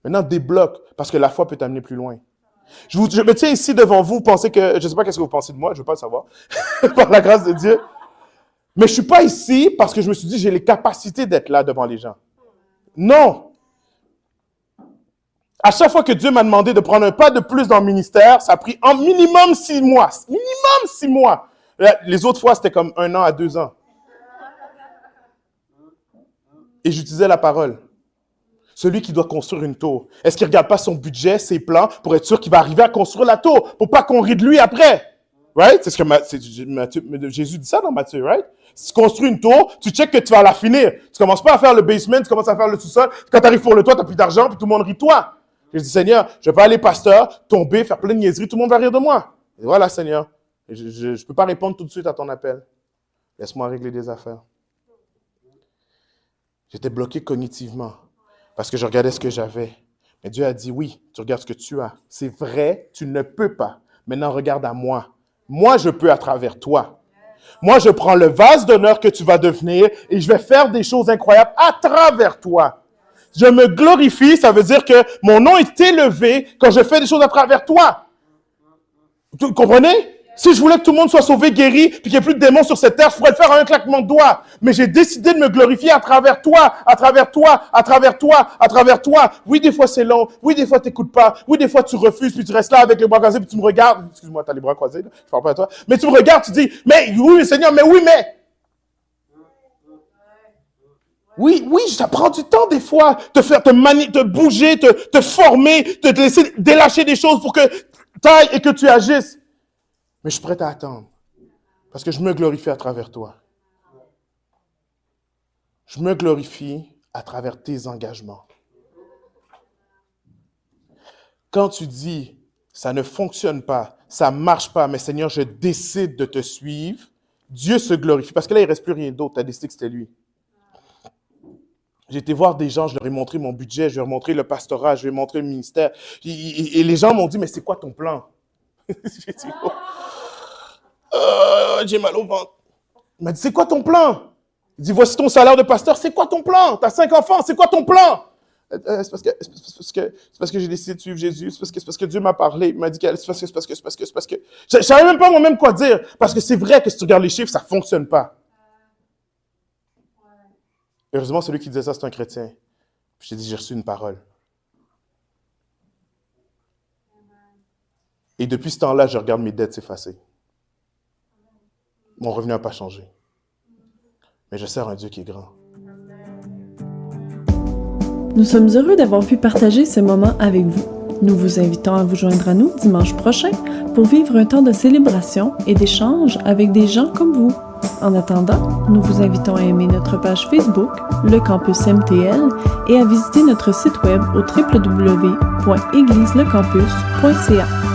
Maintenant, débloque parce que la foi peut t'amener plus loin. Je me tiens ici devant vous, pensez que, je ne sais pas qu'est-ce que vous pensez de moi, je ne veux pas le savoir, par la grâce de Dieu. Mais je ne suis pas ici parce que je me suis dit, j'ai les capacités d'être là devant les gens. Non. À chaque fois que Dieu m'a demandé de prendre un pas de plus dans le ministère, ça a pris en minimum 6 mois. Minimum 6 mois. Les autres fois, c'était comme 1 an à 2 ans. Et j'utilisais la parole. Celui qui doit construire une tour. Est-ce qu'il ne regarde pas son budget, ses plans, pour être sûr qu'il va arriver à construire la tour, pour pas qu'on rie de lui après? Right? C'est ce que Jésus dit ça dans Matthieu, right? Si tu construis une tour, tu checkes que tu vas la finir. Tu commences pas à faire le basement, tu commences à faire le sous-sol. Quand tu arrives pour le toit, tu n'as plus d'argent, puis tout le monde rit de toi. Je dis, Seigneur, je vais pas aller pasteur, tomber, faire plein de niaiseries, tout le monde va rire de moi. Et voilà, Seigneur. Je ne peux pas répondre tout de suite à ton appel. Laisse-moi régler des affaires. J'étais bloqué cognitivement parce que je regardais ce que j'avais. Mais Dieu a dit, oui, tu regardes ce que tu as. C'est vrai, tu ne peux pas. Maintenant, regarde à moi. Moi, je peux à travers toi. Moi, je prends le vase d'honneur que tu vas devenir et je vais faire des choses incroyables à travers toi. Je me glorifie, ça veut dire que mon nom est élevé quand je fais des choses à travers toi. Vous comprenez? Si je voulais que tout le monde soit sauvé, guéri, puis qu'il n'y ait plus de démons sur cette terre, je pourrais le faire en un claquement de doigts. Mais j'ai décidé de me glorifier à travers toi, à travers toi, à travers toi, à travers toi. Oui, des fois c'est long. Oui, des fois tu n'écoutes pas. Oui, des fois tu refuses, puis tu restes là avec les bras croisés, puis tu me regardes. Excuse-moi, tu as les bras croisés, là. Je parle pas à toi. Mais tu me regardes, tu dis, mais oui, Seigneur, mais oui, mais. Oui, ça prend du temps des fois, te bouger, te former, te laisser délâcher des choses pour que tu ailles et que tu agisses. Mais je suis prêt à attendre. Parce que je me glorifie à travers toi. Je me glorifie à travers tes engagements. Quand tu dis, ça ne fonctionne pas, ça ne marche pas, mais Seigneur, je décide de te suivre, Dieu se glorifie. Parce que là, il ne reste plus rien d'autre. Tu as décidé que c'était lui. J'ai été voir des gens, je leur ai montré mon budget, je leur ai montré le pastorat, je leur ai montré le ministère. Et les gens m'ont dit, mais c'est quoi ton plan? J'ai dit, j'ai mal au ventre. Il m'a dit, c'est quoi ton plan? Il dit, voici ton salaire de pasteur, c'est quoi ton plan? Tu as 5 enfants, c'est quoi ton plan? C'est parce que j'ai décidé de suivre Jésus, c'est parce que Dieu m'a parlé, il m'a dit c'est parce que. Je ne savais même pas moi-même quoi dire, parce que c'est vrai que si tu regardes les chiffres, ça ne fonctionne pas. Heureusement, celui qui disait ça, c'est un chrétien. Puis j'ai dit, j'ai reçu une parole. Et depuis ce temps-là, je regarde mes dettes s'effacer. Mon revenu n'a pas changé. Mais je sers un Dieu qui est grand. Nous sommes heureux d'avoir pu partager ce moment avec vous. Nous vous invitons à vous joindre à nous dimanche prochain pour vivre un temps de célébration et d'échange avec des gens comme vous. En attendant, nous vous invitons à aimer notre page Facebook, le Campus MTL, et à visiter notre site web au www.égliseLecampus.ca.